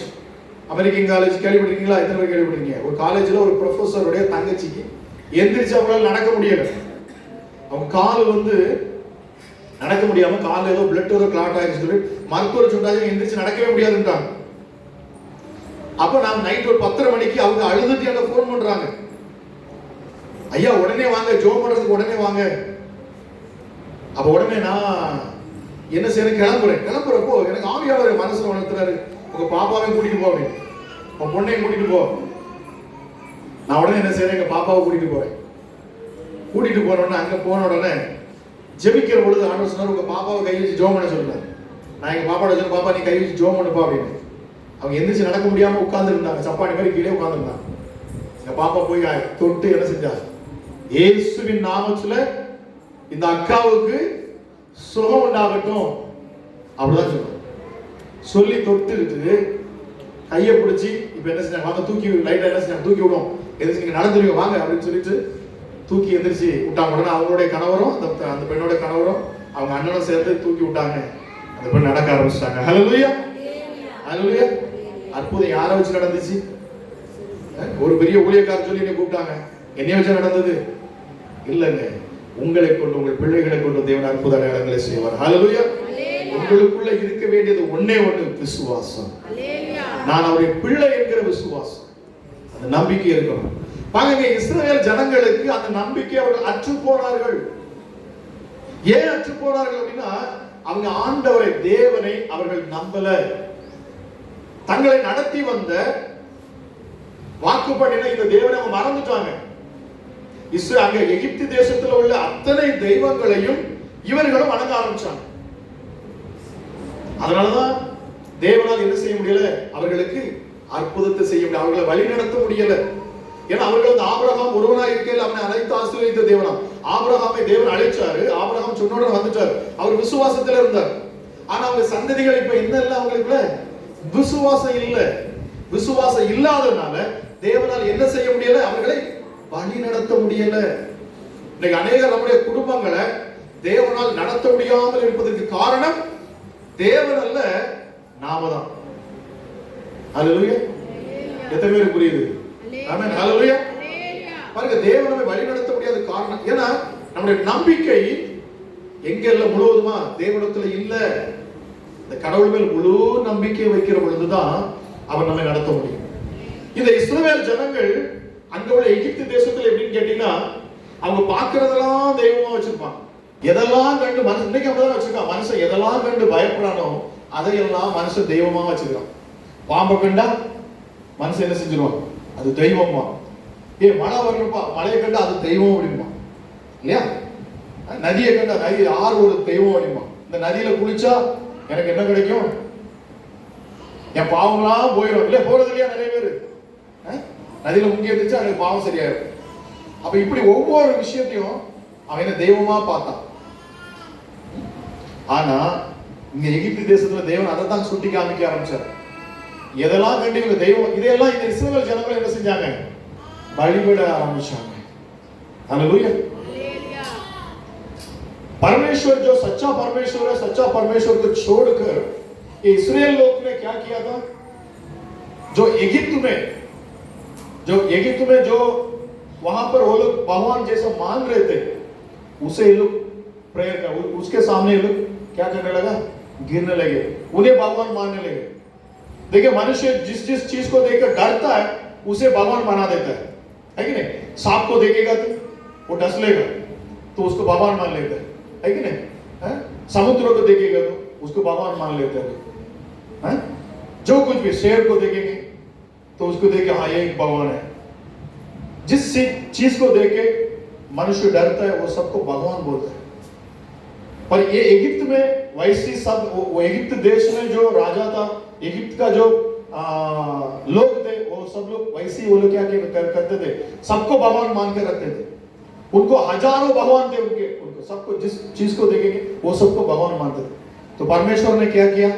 கேள்விப்பட்டிருக்கீங்களா? எத்தனை பேர் கேள்விப்பட்டிருக்கீங்க? ஒரு காலேஜ்ல ஒரு ப்ரொஃபஸருடைய தங்கச்சிக்கு எந்திரிச்சு அவங்களால நடக்க முடியல. அவங்க கால் வந்து நடக்க முடியாம கால் ஏதோ பிளட் ஏதோ கிளாட் ஆயிடுச்சு சொல்லி மருத்துவர் சொன்னாங்க, எந்திரிச்சு நடக்கவே முடியாதுன்றாங்க. அப்ப நான் நைட் ஒரு 10:30 மணிக்கு அவங்க அழுதுட்டு எனக்கு போன் பண்றாங்க, ஐயா உடனே வாங்க, ஜெபம் பண்றதுக்கு உடனே வாங்க. அப்ப உடனே நான் என்ன செய்யறேன், கிளம்புறப்போ எனக்கு ஆவியாளர் மனசுல உணர்த்துறாரு, உங்க பாப்பாவையும் கூட்டிட்டு போ, உன் பொண்ணையும் கூட்டிட்டு போ. நான் உடனே என்ன செய்யறேன், எங்க பாப்பாவை கூட்டிட்டு போறேன். கூட்டிட்டு போனோடனே அங்க போன உடனே ஜெபிக்கிற பொழுது ஆண்டவர் சொன்னார், உங்க பாப்பாவை கை வச்சு ஜெபம் பண்ண சொல்றாரு. நான் எங்க பாப்பாவோட சொன்ன, பாப்பா நீ கை வச்சு ஜெபம் பண்ணுப்பா அப்படின்னு. அவங்க எந்திரிச்சு நடக்க முடியாம உட்கார்ந்து இருந்தாங்க, சப்பாடி மாதிரி கீழே உட்கார்ந்து இருந்தாங்க. எங்க பாப்பா போய் தொட்டு என்ன செஞ்சா, இயேசுவின் நாமத்துல இந்த அக்காவுக்கு சுகம் உண்டாகட்டும் அப்படிதான் சொல்லுவாங்க. சொல்லி தொட்டுட்டு கையை பிடிச்சி இப்ப என்ன செஞ்சாங்க, வாங்க தூக்கி லைட்டா என்ன செஞ்சாங்க, தூக்கி விடும், எதிர்த்து நீங்க நடந்துருவீங்க வாங்க அப்படின்னு சொல்லிட்டு தூக்கி எந்திரிச்சு விட்டாங்க. உடனே அவங்களுடைய கணவரும் அந்த பெண்ணோட கணவரும் அவங்க அண்ணனும் சேர்ந்து தூக்கி விட்டாங்க. அந்த பெண் நடக்க ஆரம்பிச்சிட்டாங்க. ஹalleluya, ஹalleluya. அற்புதம் யாரை வச்சு நடந்துச்சு? ஒரு பெரிய ஊழியக்காரர் சொல்லி என்ன கூப்பிட்டாங்க, என்னைய வச்சு நடந்தது இல்லைங்க, உங்களை கொண்டு உங்கள் பிள்ளைகளை கொண்டு தேவன் அற்புத அடையாளங்களை செய்வார். ஹalleluya. உங்களுக்குள்ள இருக்க வேண்டியது ஒண்ணே ஒண்ணு, விசுவாசம். நான் அவருடைய பிள்ளை என்கிற விசுவாசம், அந்த நம்பிக்கை இருக்கணும். பாருங்க, இஸ்ரவேல் ஜனங்களுக்கு அந்த நம்பிக்கை அவர்கள் அற்று போனார்கள். ஏன் அற்று போனார்கள் அப்படின்னா, அவங்க ஆண்டவரை தேவனை அவர்கள் நம்பல. தங்களை நடத்தி வந்த வாக்கு பண்ணின இந்த தேவனை அவங்க மறந்துட்டாங்க. அங்க எகிப்து தேசத்துல உள்ள அத்தனை தெய்வங்களையும் இவர்களும் வணங்க ஆரம்பிச்சாங்க. அதனாலதான் தேவனால் என்ன செய்ய முடியல, அவர்களுக்கு அற்புதத்தை செய்ய முடியல, அவர்களை வழி நடத்த முடியல. ஏன்னா அவர்கள் வந்து ஆபிரகாம் ஒருவனாய் இருக்கையில் அவனை அழைத்து ஆசீர்வதித்த தேவனாம். ஆபிரகாமை தேவன் அழைச்சாரு, ஆபிரகாம் சொன்னோட வந்துட்டார், அவர் விசுவாசத்துல இருந்தார். ஆனா அவங்க சந்ததிகள் இப்ப என்ன இல்ல, அவங்களுக்குள்ள விசுவாசம் இல்ல. விசுவாசம் இல்லாததுனால தேவனால் என்ன செய்ய முடியல, அவர்களை வழி நடத்த முடியல. இன்னைக்கு அநேகர் நம்முடைய குடும்பங்களை தேவனால் நடத்த முடியாமல் இருப்பதற்கு காரணம் தேவன் அல்ல, நாம தான். ஹalleluya. எத்தனை பேருக்கு புரியுது? ஆமென். ஹalleluya. பாருங்க, தேவன் நம்மை வழி நடத்த முடியாத காரணம் ஏன்னா நம்முடைய நம்பிக்கை எங்க இல்ல, முழுவதுமா தேவனிடத்துல இல்ல. இந்த கடவுள் மேல் முழு நம்பிக்கை வைக்கிற பொழுதுதான் அவர் நம்மை நடத்த முடியும். இந்த இஸ்ரவேல் ஜனங்கள் அங்க உள்ள எகிப்து தேசத்துல எப்படின்னு கேட்டீங்கன்னா, அவங்க பாக்குறதெல்லாம் தெய்வமா வச்சிருப்பாங்க. எதெல்லாம் கண்டு மனுஷன் இன்னைக்கு அப்படிதான் வச்சிருக்கான். மனுஷன் எதெல்லாம் கண்டு பயப்படானோ அதையெல்லாம் மனுஷன் தெய்வமா வச்சிருக்கான். பாம்பை கண்டா மனுஷன் என்ன செஞ்சிருவான், அது தெய்வமா. மழை வரணும்ப்பா, மழையை கண்டா அது தெய்வம் அப்படிமா இல்லையா? நதியை கண்டா நதி ஆறு ஒரு தெய்வம் அப்படிமா. இந்த நதியில குளிச்சா எனக்கு என்ன கிடைக்கும்? என் பாவம்லாம் போயிடும் இல்லையா? போறது இல்லையா? நிறைய பேர் நதியில முங்கி இருந்துச்சு, எனக்கு பாவம் சரியாயிடும். அப்ப இப்படி ஒவ்வொரு விஷயத்தையும் அவன் என்ன தெய்வமா பார்த்தான். ஆனா இங்க எகிப்து தேசத்துல தேவன் அதை தான் சுட்டி காமிக்க ஆரம்பிச்சார். எதெல்லாம் கண்டு இவங்க தெய்வம், இதெல்லாம் இந்த இஸ்ரவேல் ஜனங்கள் என்ன செஞ்சாங்க? வழிபட ஆரம்பிச்சாங்க. हालेलुया। परमेश्वर जो सच्चा परमेश्वर है, सच्चा परमेश्वर को छोड़कर इस्राएल लोग ने क्या किया था? जो इजिप्त में जो वहां पर वो लोग भगवान जैसा मान रहे थे, उसे ये लोग प्रेयर कर, उसके सामने ये लोग क्या करने लगा? गिरने लगे, उन्हें भगवान मानने लगे। देखिए, मनुष्य जिस चीज को देखकर डरता है उसे भगवान बना देता है कि नहीं? सांप को देखेगा तो वो डसलेगा, तो उसको भगवान मान लेता है कि नहीं? समुद्र को देखेगा तो उसको भगवान मान लेता है। जो कुछ भी, शेर को देखेंगे तो उसको देखे हाँ ये एक भगवान है। जिस चीज को देखे मनुष्य डरता है वो सबको भगवान बोलता है। पर ये इजिप्त में वैसी सब, वो इजिप्त देश में जो राजा था, इजिप्त का जो लोग थे, वो सब लोग वैसे वो लोग क्या करते थे? सबको भगवान मान के रखते थे। उनको हजारों भगवान थे, उनको सबको जिस चीज को देखेंगे वो सबको भगवान मानते थे। तो परमेश्वर ने क्या किया?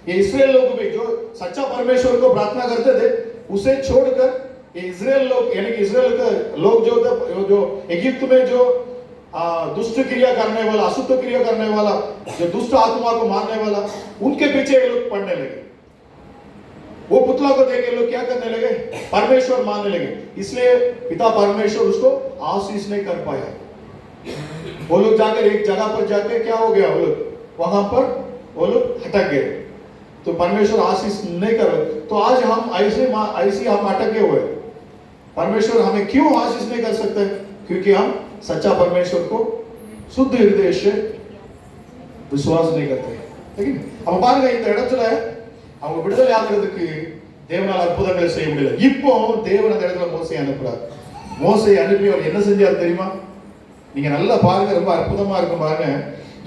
ये इस्राएल लोग भी जो सच्चा परमेश्वर को प्रार्थना करते थे, उसे छोड़कर ये इस्राएल लोग, यानी कि इस्राएल के लोग जो थे, जो इजिप्त में जो दुष्ट क्रिया करने वाला, अशुद्ध क्रिया करने वाला, जो दुष्ट आत्मा को मारने वाला, उनके पीछे ये लोग पड़ने लगे। वो पुतला को देख के लोग क्या करने लगे? परमेश्वर मानने लगे। इसलिए पिता परमेश्वर उसको आशीष नहीं कर पाया। वो लोग जाकर एक जगह पर जाके क्या हो गया? वो लोग वहां पर वो लोग हटक गए, तो परमेश्वर आशीष नहीं कर रहे। तो आज हम ऐसे हम अटके हुए। परमेश्वर हमें क्यों आशीष नहीं कर सकते? क्योंकि हम सच्चा परमेश्वर को शुद्ध हृदय से विश्वास नहीं करते। लेकिन हम பாருங்க, இந்த இடத்துல அவங்க விடுதலை ஆகிறதுக்கு தேவனால் அற்புதங்களை செய்ய முடியல. இப்போ தேவன் அந்த இடத்துல மோசையை அனுப்புறார். மோசையை அனுப்பி அவர் என்ன செஞ்சார் தெரியுமா? நீங்க நல்லா பாருங்க, ரொம்ப அற்புதமா இருக்கும் பாருங்க.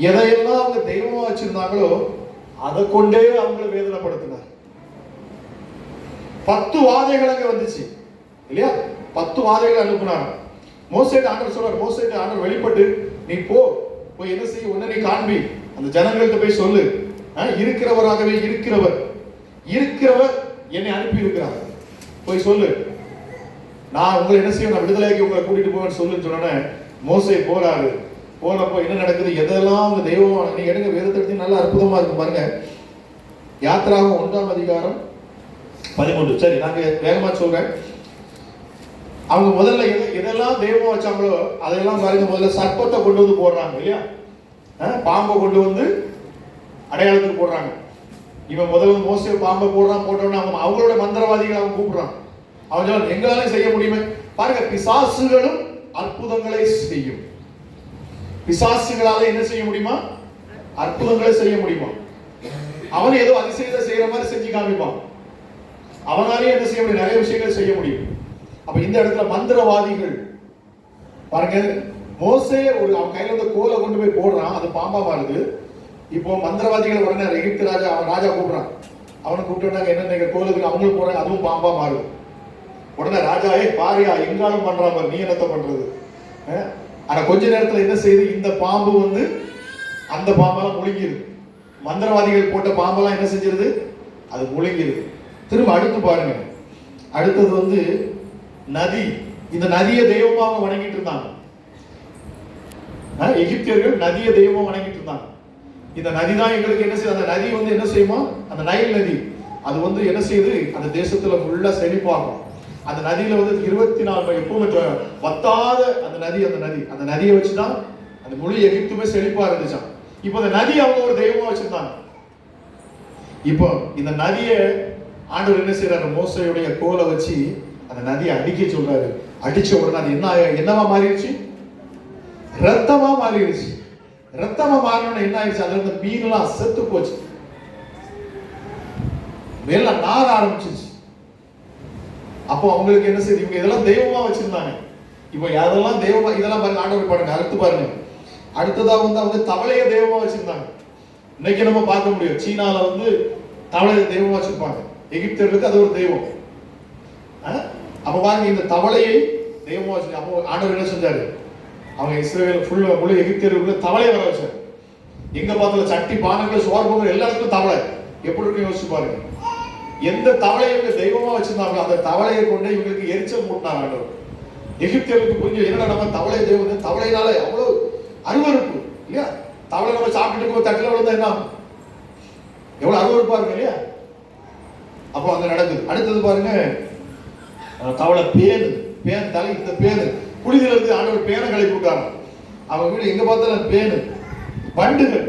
எதையெல்லாம் அவங்க தெய்வமா வச்சிருந்தாங்களோ அதை கொண்டே அவங்களை வேதனைப்படுத்தினார். 10 வாதைகள் அங்க வந்துச்சு இல்லையா? 10 வாதைகள் அனுப்புனார். மோசேட்ட ஆண்டவர் சொல்றார், மோசேட்ட ஆண்டவர் வெளிப்பட்டு நீ போய் என்ன செய்ய? உன்னை நீ காண்பி, அந்த ஜனங்கள்ட்ட போய் சொல்லு, இருக்கிறவராகவே இருக்கிறவர் என்னை அனுப்பி இருக்கிறார், போய் சொல்லு, நான் உங்களை என்ன செய்ய, நான் விடுதலைக்கு உங்களை கூட்டிட்டு போவேன்னு சொல்லுன்னு சொன்னோன்னே மோசே போறாரு. போனப்போ என்ன நடக்குது? எதெல்லாம் அவங்க தெய்வம், நீங்க எடுங்க வேதத்தை எடுத்து நல்லா அற்புதமா இருக்கும் பாருங்க. யாத்திராகமம் 1ஆம் அதிகாரம் 13. சரி, நாங்க வேகமா சொல்றேன். அவங்க முதல்ல எதெல்லாம் தெய்வம் வச்சாங்களோ அதெல்லாம் பாருங்க. முதல்ல சர்ப்பத்தை கொண்டு வந்து போடுறாங்க இல்லையா? பாம்பை கொண்டு வந்து அடையாளத்துக்கு போடுறாங்க. இவன் முதல்ல மோசே பாம்பை போட்டோன்னா அவங்களோட மந்திரவாதிகளை அவன் கூப்பிடுறான். அவன் எங்களால செய்ய முடியுமே பாருங்க. பிசாசுகளும் அற்புதங்களை செய்யும். பிசாசுகளால என்ன செய்ய முடியுமா? அற்புதங்களை செய்ய முடியுமா? அவன் ஏதோ அதிசயத்தை செய்யற மாதிரி செஞ்சு காமிப்பான். அவனாலே என்ன செய்ய முடியும்? நிறைய விஷயங்கள் செய்ய முடியும். அப்ப இந்த இடத்துல மந்திரவாதிகள் பாருங்க. மோசே அவன் கையில வந்து கோலை கொண்டு போய் போடுறான், அது பாம்பா மாறுது. இப்போ மந்திரவாதிகள் உடனே எகிப்து ராஜா கூப்பிடுறான். அவனை கூப்பிட்டு என்ன கோலுக்கு அவங்களுக்கு போறாங்க, அதுவும் பாம்பா மாறுது. உடனே ராஜா பாரியா எங்காலும் பண்றான், நீ என்னத்த பண்றது? ஆனா கொஞ்ச நேரத்துல என்ன செய்யுது? இந்த பாம்பு வந்து அந்த பாம்பெல்லாம் முழுங்கிருது. மந்திரவாதிகள் போட்ட பாம்பெல்லாம் என்ன செஞ்சிருது? அது முழுங்கிருது. திரும்ப அடுத்து பாருங்க. அடுத்தது வந்து நதி. இந்த நதியை தெய்வமா அவங்க வணங்கிட்டு இருந்தாங்க. எகிப்தியர்கள் நதியை தெய்வமா வணங்கிட்டு இருந்தாங்க. இந்த நதி தான் எங்களுக்கு என்ன செய்யுது? அந்த நதி வந்து என்ன செய்யுமா? அந்த நைல் நதி அது வந்து என்ன செய்யுது? அந்த தேசத்துல ஃபுல்லா செழிப்பாகும். அந்த நதியில வந்து 24 எப்பவுமே வத்தாத அந்த நதியை வச்சுதான் அந்த முழு எகிப்துமே செழிப்பா இருந்துச்சான். இப்போ அந்த நதி அவங்க ஒரு தெய்வமா வச்சிருந்தாங்க. இப்போ இந்த நதியை ஆண்டவர் என்ன செய்யறாரு? மோசையுடைய கோலை வச்சு அந்த நதியை அடிக்க சொல்றாரு. அடிச்ச உடனே அது என்னவா மாறிடுச்சு? ரத்தமா மாறிடுச்சு. ரத்தமா மாறினோட என்ன ஆயிடுச்சு? அதுல இருந்த மீன்லாம் செத்து போச்சு, மேல நார ஆரம்பிச்சிச்சு. அப்போ அவங்களுக்கு என்ன செய்யுது, இவங்க இதெல்லாம் தெய்வமா வச்சிருந்தாங்க. இப்போ அதெல்லாம் தெய்வமா, இதெல்லாம் பாருங்க ஆண்டவர் பாருங்க, அடுத்து பாருங்க. அடுத்ததா வந்து அவங்க தவளைய தெய்வமா வச்சிருந்தாங்க. இன்னைக்கு நம்ம பார்க்க முடியும், சீனால வந்து தவளைய தெய்வமா வச்சிருப்பாங்க. எகிப்தியர்களுக்கு அது ஒரு தெய்வம். அப்ப பாருங்க, இந்த தவளையை தெய்வமா வச்சு அப்போ ஆண்டவர் என்ன செஞ்சாரு, அவங்க இஸ்ரேல் முழு எகிப்தியர்களுக்குள்ள தவளையை வர வச்சாரு. எங்க பார்த்தாலும் சட்டி பானைகள் சோறு பொங்கல் எல்லா இடத்துக்கும் தவளை. எப்படி இருக்கு யோசிச்சு பாருங்க. எந்த தவளையை இவங்க தெய்வமா வச்சிருந்தாங்களோ அந்த தவளையை கொண்டு இவங்களுக்கு எரிச்சல் மூட்டினாங்க ஆண்டவர். எகிப்தியர்களுக்கு புரிஞ்சு, என்னடா நம்ம தவளை தெய்வம், தவளையினால அவ்வளவு அருவருப்பு இல்லையா? தவளை நம்ம சாப்பிட்டு இருக்கும் தட்டில் விழுந்தா என்ன எவ்வளவு அருவருப்பா இருக்கு இல்லையா? அப்போ அங்க நடக்குது. அடுத்தது பாருங்க, தவளை பேன் தலை, இந்த பேனு புனிதில இருந்து ஆண்டவர் பேனை கழிப்பு விட்டாங்க. அவங்க வீடு எங்க பார்த்தாலும் பேனு, வண்டுகள்.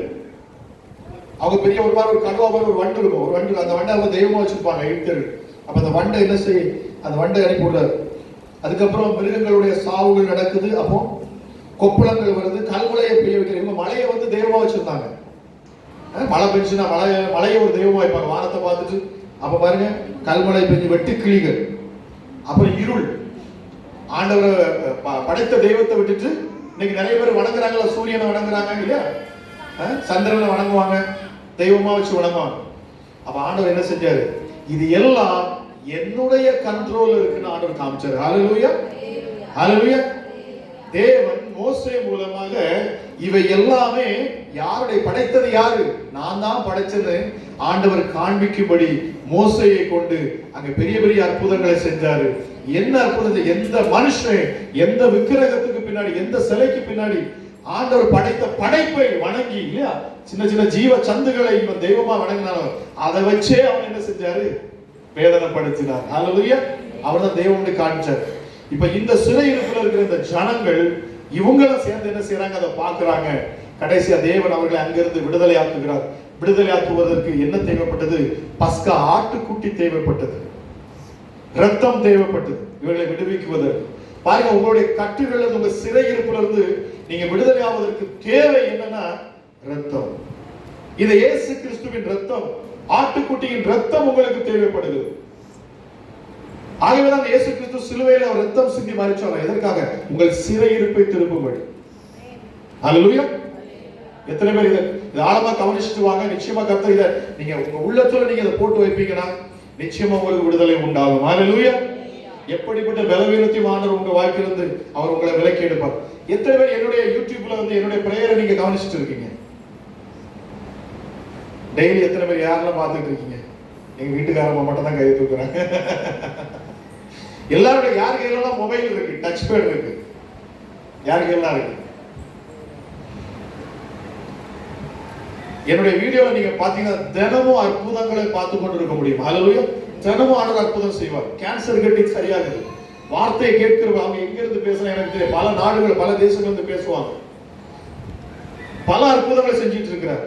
அவங்க பெரிய ஒரு மாதிரி ஒரு கடுவா மாதிரி ஒரு வண்டு இருக்கும், ஒரு வண்டு. அந்த வண்டை அவங்க தெய்வமா வச்சிருப்பாங்க எகிப்தியர்கள். அப்ப அந்த வண்டை என்ன செய்ய, அந்த வண்டை அனுப்பி விடுறாரு. அதுக்கப்புறம் மிருகங்களுடைய சாவுகள் நடக்குது. அப்போ கொப்பளங்கள் வருது, கல்மழையை பெய்ய வைக்கிற. இவங்க மழையை வந்து தெய்வமா வச்சிருந்தாங்க. மழை பெஞ்சுன்னா மழையை ஒரு தெய்வமா வைப்பாங்க, வானத்தை பார்த்துட்டு. அப்ப பாருங்க, கல்மழை பெஞ்சு வெட்டு கிளிகள். அப்புறம் இருள். ஆண்டவரை படைத்த தெய்வத்தை விட்டுட்டு இன்னைக்கு நிறைய பேர் வணங்குறாங்களா, சூரியனை வணங்குறாங்க இல்லையா, சந்திரனை வணங்குவாங்க, தெய்வமா வச்சு வணங்குவாங்க. அப்ப ஆண்டவர் என்ன செஞ்சாரு, இது எல்லாம் என்னுடைய கண்ட்ரோல் இருக்குன்னு ஆண்டவர் காமிச்சாரு. ஹல்லேலூயா, ஹல்லேலூயா. தேவன் மோசே மூலமாக இவை எல்லாமே யாருடைய படைத்தது, யாரு, நான் தான் படைச்சது ஆண்டவர் காண்பிக்கும்படி மோசையை கொண்டு அங்க பெரிய பெரிய அற்புதங்களை செஞ்சாரு. என்ன அற்புதம், எந்த மனுஷன் எந்த விக்கிரகத்துக்கு பின்னாடி, எந்த சிலைக்கு பின்னாடி ஆண்டவர் படைத்த படைப்பை வணங்கி இல்லையா, சின்ன சின்ன ஜீவ சந்துகளை இவன் தெய்வமா வணங்கினாலும் அதை வச்சே அவன் என்ன செஞ்சாரு, வேதனைப்படுத்தினார். ஹல்லேலூயா. அவர் தான் தெய்வம்னு காமிச்சார். இப்ப இந்த சிறையிருப்புல இருக்கிற இந்த ஜனங்கள் இவங்களும் சேர்ந்து என்ன செய்யறாங்க, அதை பார்க்கறாங்க. கடைசியா தேவன் அவர்களை அங்கிருந்து விடுதலை ஆக்குகிறார். விடுதலை ஆக்குவதற்கு என்ன தேவைப்பட்டது, பஸ்கா ஆட்டுக்குட்டி தேவைப்பட்டது, ரத்தம் தேவைப்பட்டது இவர்களை விடுவிக்குவதற்கு. பாருங்க, உங்களுடைய கட்டுகள், உங்க சிறையிருப்புல இருந்து நீங்க விடுதலை ஆவதற்கு தேவை என்னன்னா ரத்தம். இது இயேசு கிறிஸ்துவின் ரத்தம், ஆட்டுக்குட்டியின் ரத்தம் உங்களுக்கு தேவைப்படுது. ஆகவேதான் இயேசு கிறிஸ்து சிலுவையில் அவர் ரத்தம் சிந்தி மரிச்சார். எதற்காக, உங்கள் சிறையிருப்பை திருப்பும்படி. ஹல்லேலூயா. எத்தனை பேர் இதை ஆழமா கவனிச்சுட்டு வாங்க. நிச்சயமா கர்த்தர் இதை நீங்க உங்க உள்ளத்துல நீங்க இதை போட்டு வைப்பீங்கன்னா நிச்சயமா உங்களுக்கு விடுதலை உண்டாகும். ஹல்லேலூயா. எப்படிப்பட்ட பலவீனத்தையும் ஆண்டவர் உங்க வாழ்க்கையிலிருந்து அவர் உங்களை விலக்கி எடுப்பார். எத்தனை பேர் என்னுடைய யூடியூப்ல வந்து என்னுடைய பிரேயரை நீங்க கவனிச்சுட்டு இருக்கீங்க? டெய்லி எத்தனை பேர் யாரெல்லாம் பார்த்துட்டு இருக்கீங்க? எங்க வீட்டுக்காரம்மா மட்டும் தான் கையை தூக்குறாங்க. எல்லாருடைய யார் கையிலாம் மொபைல் இருக்கு, டச் பேட் இருக்கு, யார் கையெல்லாம் இருக்கு. என்னுடைய வீடியோல நீங்க பாத்தீங்கன்னா தினமும் அற்புதங்களை பார்த்து கொண்டு இருக்க முடியும். ஹல்லேலூயா. தினமும் ஆண்டவர் அற்புதம் செய்வார். கேன்சர் கட்டி சரியாகுது. வார்த்தையை கேட்கிறவங்க அவங்க எங்க இருந்து பேசுறாங்க எனக்கு தெரியும். பல நாடுகள், பல தேசங்கள் இருந்து பேசுவாங்க. பல அற்புதங்களை செஞ்சுட்டு இருக்கிறார்.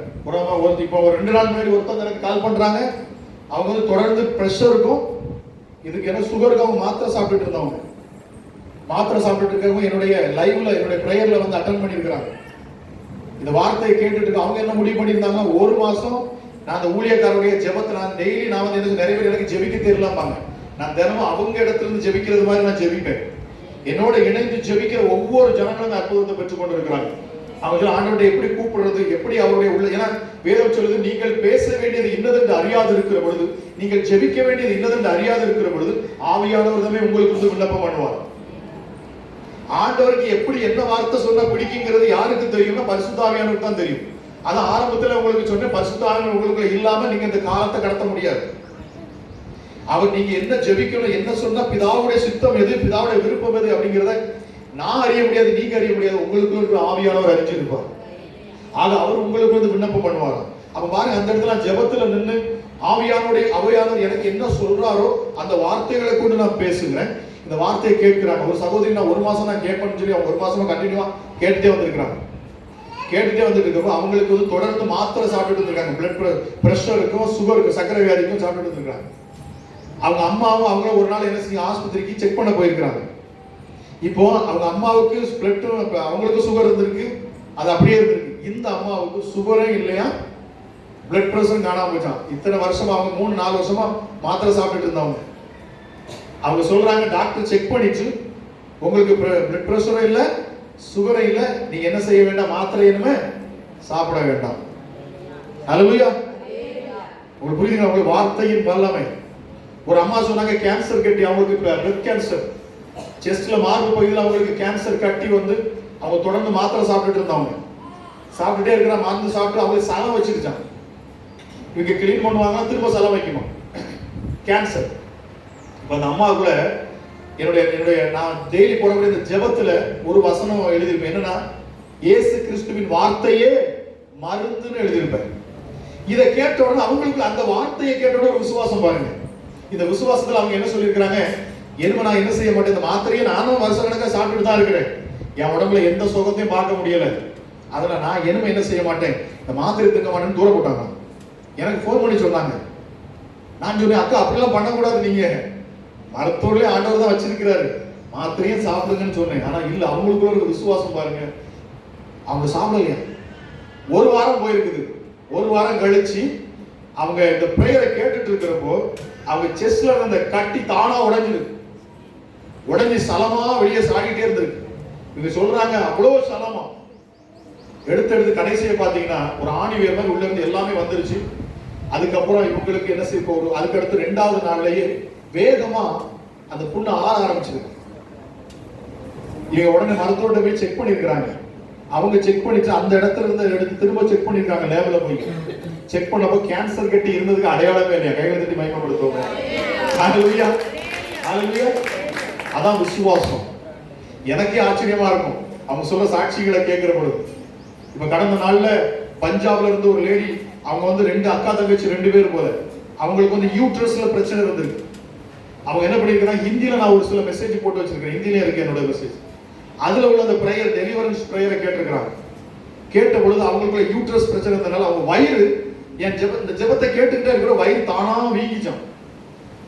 இப்போ ஒரு 2 நாள் முன்னாடி ஒருத்தவங்க எனக்கு கால் பண்றாங்க. அவங்க வந்து தொடர்ந்து பிரஷர் இருக்கும், இதுக்கு என்ன சுகருக்கு அவங்க மாத்திரை சாப்பிட்டுட்டு இருந்தவங்க. மாத்திரை சாப்பிட்டுட்டு இருக்கவங்க என்னுடைய லைவ்ல, என்னுடைய பிரேயர்ல வந்து அட்டெண்ட் பண்ணியிருக்கிறாங்க. இந்த வார்த்தையை கேட்டுட்டு இருக்க அவங்க என்ன முடிவு பண்ணியிருந்தாங்கன்னா, 1 மாசம் நான் அந்த ஊழியக்காரருடைய ஜெபத்தை நான் டெய்லி நான் வந்து எனக்கு நிறைய பேர் எனக்கு ஜெபிக்க தெரியலாம்பாங்க. நான் தினமும் அவங்க இடத்துல இருந்து ஜெபிக்கிறது மாதிரி நான் ஜெபிப்பேன். என்னோட இணைந்து ஜெபிக்கிற ஒவ்வொரு ஜனங்களும் அற்புதத்தை பெற்றுக் கொண்டு இருக்கிறாங்க. அவங்க ஆண்டவரை எப்படி கூப்பிடுறது, எப்படி அவருடைய உள்ள, ஏன்னா வேதம் சொல்லுது, நீங்கள் பேச வேண்டியது இன்னதென்று அறியாது இருக்கிற பொழுது, நீங்கள் ஜெபிக்க வேண்டியது இன்னதென்று அறியாது இருக்கிற பொழுது ஆவியானவர் தான் உங்களுக்கு வந்து விண்ணப்பம் பண்ணுவார். ஆண்டவருக்கு எப்படி என்ன வார்த்தை சொன்னா பிடிக்குங்கிறது யாருக்கு தெரியும்னா பரிசுத்த ஆவியானவருக்கு தான் தெரியும். அதான் ஆரம்பத்துல உங்களுக்கு சொன்னேன், பரிசுத்த ஆவியானவர் உங்களுக்குள்ள இல்லாம நீங்க இந்த காலத்தை கடத்த முடியாது. அவர் நீங்க என்ன ஜெபிக்கணும், என்ன சொன்னா பிதாவுடைய சித்தம் எது, பிதாவுடைய விருப்பம் எது அப்படிங்கிறத நான் அறிய முடியாது, நீங்க அறிய முடியாது. உங்களுக்கு இருக்கிற ஆவியானவர் அறிஞ்சிருப்பார். ஆக அவர் உங்களுக்கு வந்து விண்ணப்பம் பண்ணுவார். அப்ப பாருங்க, அந்த இடத்துல ஜெபத்துல நின்று ஆவியானவர் எனக்கு என்ன சொல்றாரோ அந்த வார்த்தைகளை கொண்டு நான் பேசுகிறேன். இந்த வார்த்தையை கேட்கிறாங்க. ஒரு சகோதரி நான் 1 மாசம் நான் கேட்பேன்னு சொல்லி அவங்க 1 மாசமா கண்டினியூவா கேட்டுட்டே வந்திருக்கிறாங்க. கேட்டுட்டே வந்துட்டு இருக்கப்போ அவங்களுக்கு வந்து தொடர்ந்து மாத்திரை சாப்பிட்டு இருக்காங்க. பிளட் பிரஷருக்கும் சுகருக்கும் சர்க்கரை வியாதிக்கும் சாப்பிட்டு இருக்காங்க. அவங்க அம்மாவும் அவங்களும் ஒரு நாள் என்ன செய்ய ஆஸ்பத்திரிக்கு செக் பண்ண போயிருக்கிறாங்க. இப்போ அவங்க அம்மாவுக்கு பிளட், அவங்களுக்கு சுகர் இருந்திருக்கு, அது அப்படியே இருந்திருக்கு. இந்த அம்மாவுக்கு சுகரே இல்லையா, பிளட் பிரஷர் காணாம போச்சான். இத்தனை வருஷமா அவங்க 3-4 வருஷமா மாத்திரை சாப்பிட்டு இருந்தவங்க. அவங்க சொல்றாங்க, டாக்டர் செக் பண்ணிட்டு உங்களுக்கு பிளட் பிரஷரும் இல்லை, சுகரும் இல்லை, நீங்க என்ன செய்ய வேண்டாம், மாத்திரை இனிமே சாப்பிட வேண்டாம். ஹல்லேலூயா. உங்களுக்கு புரியுதுங்களா? உங்களுக்கு வார்த்தையின் வல்லமை. ஒரு அம்மா சொன்னாங்க, கேன்சர் கட்டி, அவங்களுக்கு பிளட் கேன்சர், செஸ்ட்ல மார்பு பகுதியில் அவங்களுக்கு கேன்சர் கட்டி வந்து அவங்க தொடர்ந்து மாத்திரை சாப்பிட்டுட்டு இருந்தாங்க. சாப்பிட்டுட்டே இருக்கிற மருந்து சாப்பிட்டு அவங்களுக்கு சலம் வச்சிருச்சாங்க. இவங்க கிளீன் பண்ணுவாங்க, திரும்ப சலம் வைக்கணும். கேன்சர். இப்போ அந்த அம்மாவுக்குள்ள என்னுடைய நான் டெய்லி போடக்கூடிய இந்த ஜெபத்துல ஒரு வசனம் எழுதியிருப்பேன். என்னன்னா, இயேசு கிறிஸ்துவின் வார்த்தையே மருந்துன்னு எழுதியிருப்பேன். இதை கேட்ட உடனே அவங்களுக்கு அந்த வார்த்தையை கேட்ட உடனே ஒரு விசுவாசம் பாருங்க. இந்த விசுவாசத்துல அவங்க என்ன சொல்லியிருக்கிறாங்க, என்ன நான் என்ன செய்ய மாட்டேன், இந்த மாத்திரையை நானும் வருஷக்கணக்காக சாப்பிட்டுட்டு தான் இருக்கிறேன், என் உடம்புல எந்த சுகத்தையும் பார்க்க முடியல, அதுல நான் இனிமே என்ன செய்ய மாட்டேன், இந்த மாத்திரை திங்க மாட்டேன்னு தூர போட்டாங்க. எனக்கு ஃபோன் பண்ணி சொன்னாங்க. நான் சொன்னேன், அக்கா அப்படிலாம் பண்ணக்கூடாது, நீங்க மருத்துவர்களே ஆண்டவர் தான் வச்சிருக்கிறாரு, மாத்திரையும் சாப்பிடுங்கன்னு சொன்னேன். ஆனா இல்ல, அவங்களுக்குள்ள ஒரு விசுவாசம் பாருங்க. அவங்க சாப்பிடலையா. ஒரு வாரம் போயிருக்குது. ஒரு வாரம் கழிச்சு அவங்க இந்த பிரேயரை கேட்டுட்டு இருக்கிறப்போ அவங்க செஸ்ட்ல இருந்த கட்டி தானா உடைஞ்சு சலமா வெளியே சாடிட்டே இருந்திருக்கு. இவங்க சொல்றாங்க, அவ்வளோ சலமா எடுத்து கடைசியை பார்த்தீங்கன்னா ஒரு ஆணி வேர் மாதிரி உள்ள இருந்து எல்லாமே வந்துருச்சு. அதுக்கப்புறம் இவங்களுக்கு என்ன செய்ய போறோம், அதுக்கடுத்து 2வது நாள்லயே வேகமா அந்த புண்ணு ஆற ஆரம்பிச்சிருக்கு. இவங்க உடனே மருத்துவர்கிட்ட போய் செக் பண்ணிருக்கிறாங்க. அவங்க செக் பண்ணிட்டு அந்த இடத்துல இருந்து எடுத்து திரும்ப செக் பண்ணிருக்காங்க. லேபில போய் செக் பண்ணப்போ கேன்சர் கட்டி இருந்ததுக்கு அடையாளமே இல்லையா. கைகளை தட்டி மகிமைப்படுத்துவோம். ஹல்லேலூயா, ஹல்லேலூயா. அதான் விசுவாசம். எனக்கே ஆச்சரியமா இருக்கும் அவங்க சொல்ல சாட்சிகளை கேட்கிற பொழுது. இப்ப கடந்த நாள்ல பஞ்சாப்ல இருந்து ஒரு லேடி, அவங்க வந்து 2 அக்கா தங்கச்சி 2 பேர் போல, அவங்களுக்கு வந்து யூட்ரஸ்ல பிரச்சனை இருந்திருக்கு. அவங்க என்ன பண்ணிருக்காங்க, ஹிந்தியில நான் ஒரு சில மெசேஜ் போட்டு வச்சிருக்கேன், ஹிந்தியில இருக்கு என்னோட மெசேஜ். அதுல உள்ள அந்த பிரேயர், டெலிவரன்ஸ் பிரேயரை கேட்டிருக்கிறாங்க. கேட்ட பொழுது அவங்களுக்குள்ள யூட்ரஸ் பிரச்சனை இருந்தனால அவங்க வயிறு, இந்த ஜெபத்தை கேட்டுக்கிட்டே இருக்கிற வயிறு தானா வீங்கிச்சான்.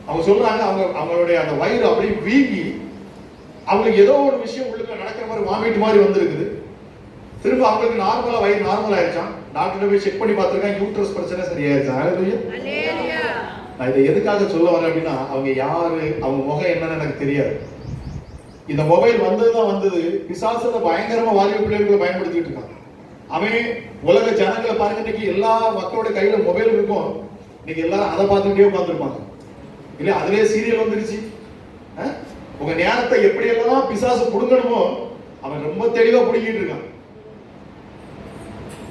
அவங்க சொல்றாங்க, அவங்களுடைய அந்த வயிறு அப்படியே வீங்கி அவங்களுக்கு ஏதோ ஒரு விஷயம் உள்ளுக்குள்ள நடக்கிற மாதிரி வாமிட் மாதிரி வந்திருக்குது. திரும்ப அவங்களுக்கு நார்மலா வயிறு நார்மல் ஆயிடுச்சான். டாக்டர் போய் செக் பண்ணி பார்த்திருக்காங்க, யூட்ரஸ் பிரச்சனை சரியாயிருச்சான். ஹல்லேலூயா. நான் இதை எதுக்காக சொல்ல வரேன் அப்படின்னா, அவங்க யாரு, அவங்க முகம் என்னன்னு எனக்கு தெரியாது. இந்த மொபைல் வந்ததுதான் வந்தது, பிசாசத்தை பயங்கரமா வாலிப பிள்ளைகளை பயன்படுத்திட்டு இருக்கான். அவன் உலக ஜனங்களை பாருங்க, இன்னைக்கு எல்லா மக்களோட கையில மொபைல் இருக்கும். இன்னைக்கு எல்லாரும் அதை பார்த்துக்கிட்டே உட்காந்துருப்பாங்க. இல்ல அதுலயே சீரியல் வந்துருச்சு. உங்க நேரத்தை எப்படியெல்லாம் பிசாசு புடுங்கணுமோ அவன் ரொம்ப தெளிவா புடுங்கிட்டு இருக்கான்.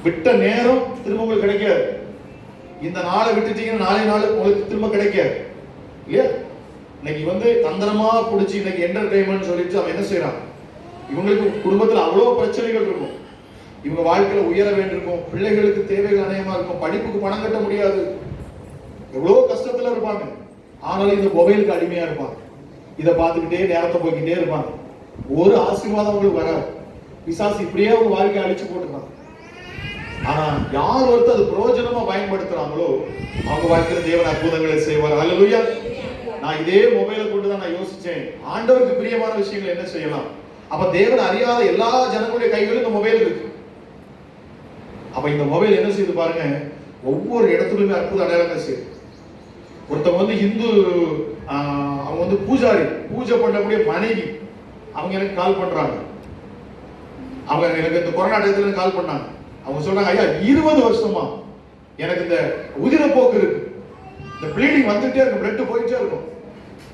விட்ட நேரம் திரும்ப உங்களுக்கு கிடைக்காது. இந்த நாளை விட்டுட்டீங்கன்னா நாளை நாள் உங்களுக்கு திரும்ப கிடைக்காது இல்லையா. இன்னைக்கு வந்து தந்திரமா புடிச்சு இன்னைக்கு என்டர்டைன்மெண்ட் சொல்லிட்டு அவன் என்ன செய்யறான், இவங்களுக்கு குடும்பத்துல அவ்வளவு பிரச்சனைகள் இருக்கும், இவங்க வாழ்க்கையில உயர வேண்டியிருக்கும், பிள்ளைகளுக்கு தேவைகள் அநேகமா இருக்கும், படிப்புக்கு பணம் கட்ட முடியாது, எவ்வளவு கஷ்டத்துல இருப்பாங்க. ஆனாலும் இந்த மொபைலுக்கு அடிமையா இருப்பாங்க. இதை பார்த்துக்கிட்டே நேரத்தை போய்கிட்டே இருப்பாங்க. ஒரு ஆசீர்வாதம் அவங்களுக்கு வராது. பிசாசு இப்படியே அவங்க வாழ்க்கையை அழிச்சு போட்டுருக்காங்க. ஆனா யார் ஒருத்தர் அது பிரயோஜனமா பயன்படுத்துறாங்களோ அவங்க வாழ்க்கையில தேவன் அற்புதங்களை செய்வார். ஹல்லேலூயா. நான் இதே மொபைலை கொண்டு தான் நான் யோசிச்சேன், ஆண்டவருக்கு பிரியமான விஷயங்கள் என்ன செய்யலாம். அப்ப தேவன் அறியாத எல்லா ஜனங்களுடைய கைகளும் இந்த மொபைல் இருக்கு. அப்ப இந்த மொபைல் என்ன செய்யுது பாருங்க, ஒவ்வொரு இடத்துலயுமே அற்புத அடையாளங்கள் செய்யுது. ஒருத்தவங்க வந்து ஹிந்து, அவங்க வந்து பூஜாரி, பூஜை பண்ணக்கூடிய மனைவி, அவங்க எனக்கு கால் பண்றாங்க. அவங்க எனக்கு இந்த கொரோனா டயத்துல கால் பண்ணாங்க. அவங்க சொல்றாங்க, ஐயா 20 வருஷமா எனக்கு இந்த உதிரப்போக்கு இருக்கு, இந்த ப்ளீடிங் வந்துட்டே இருக்கும், பிளட் போயிட்டே இருக்கும்.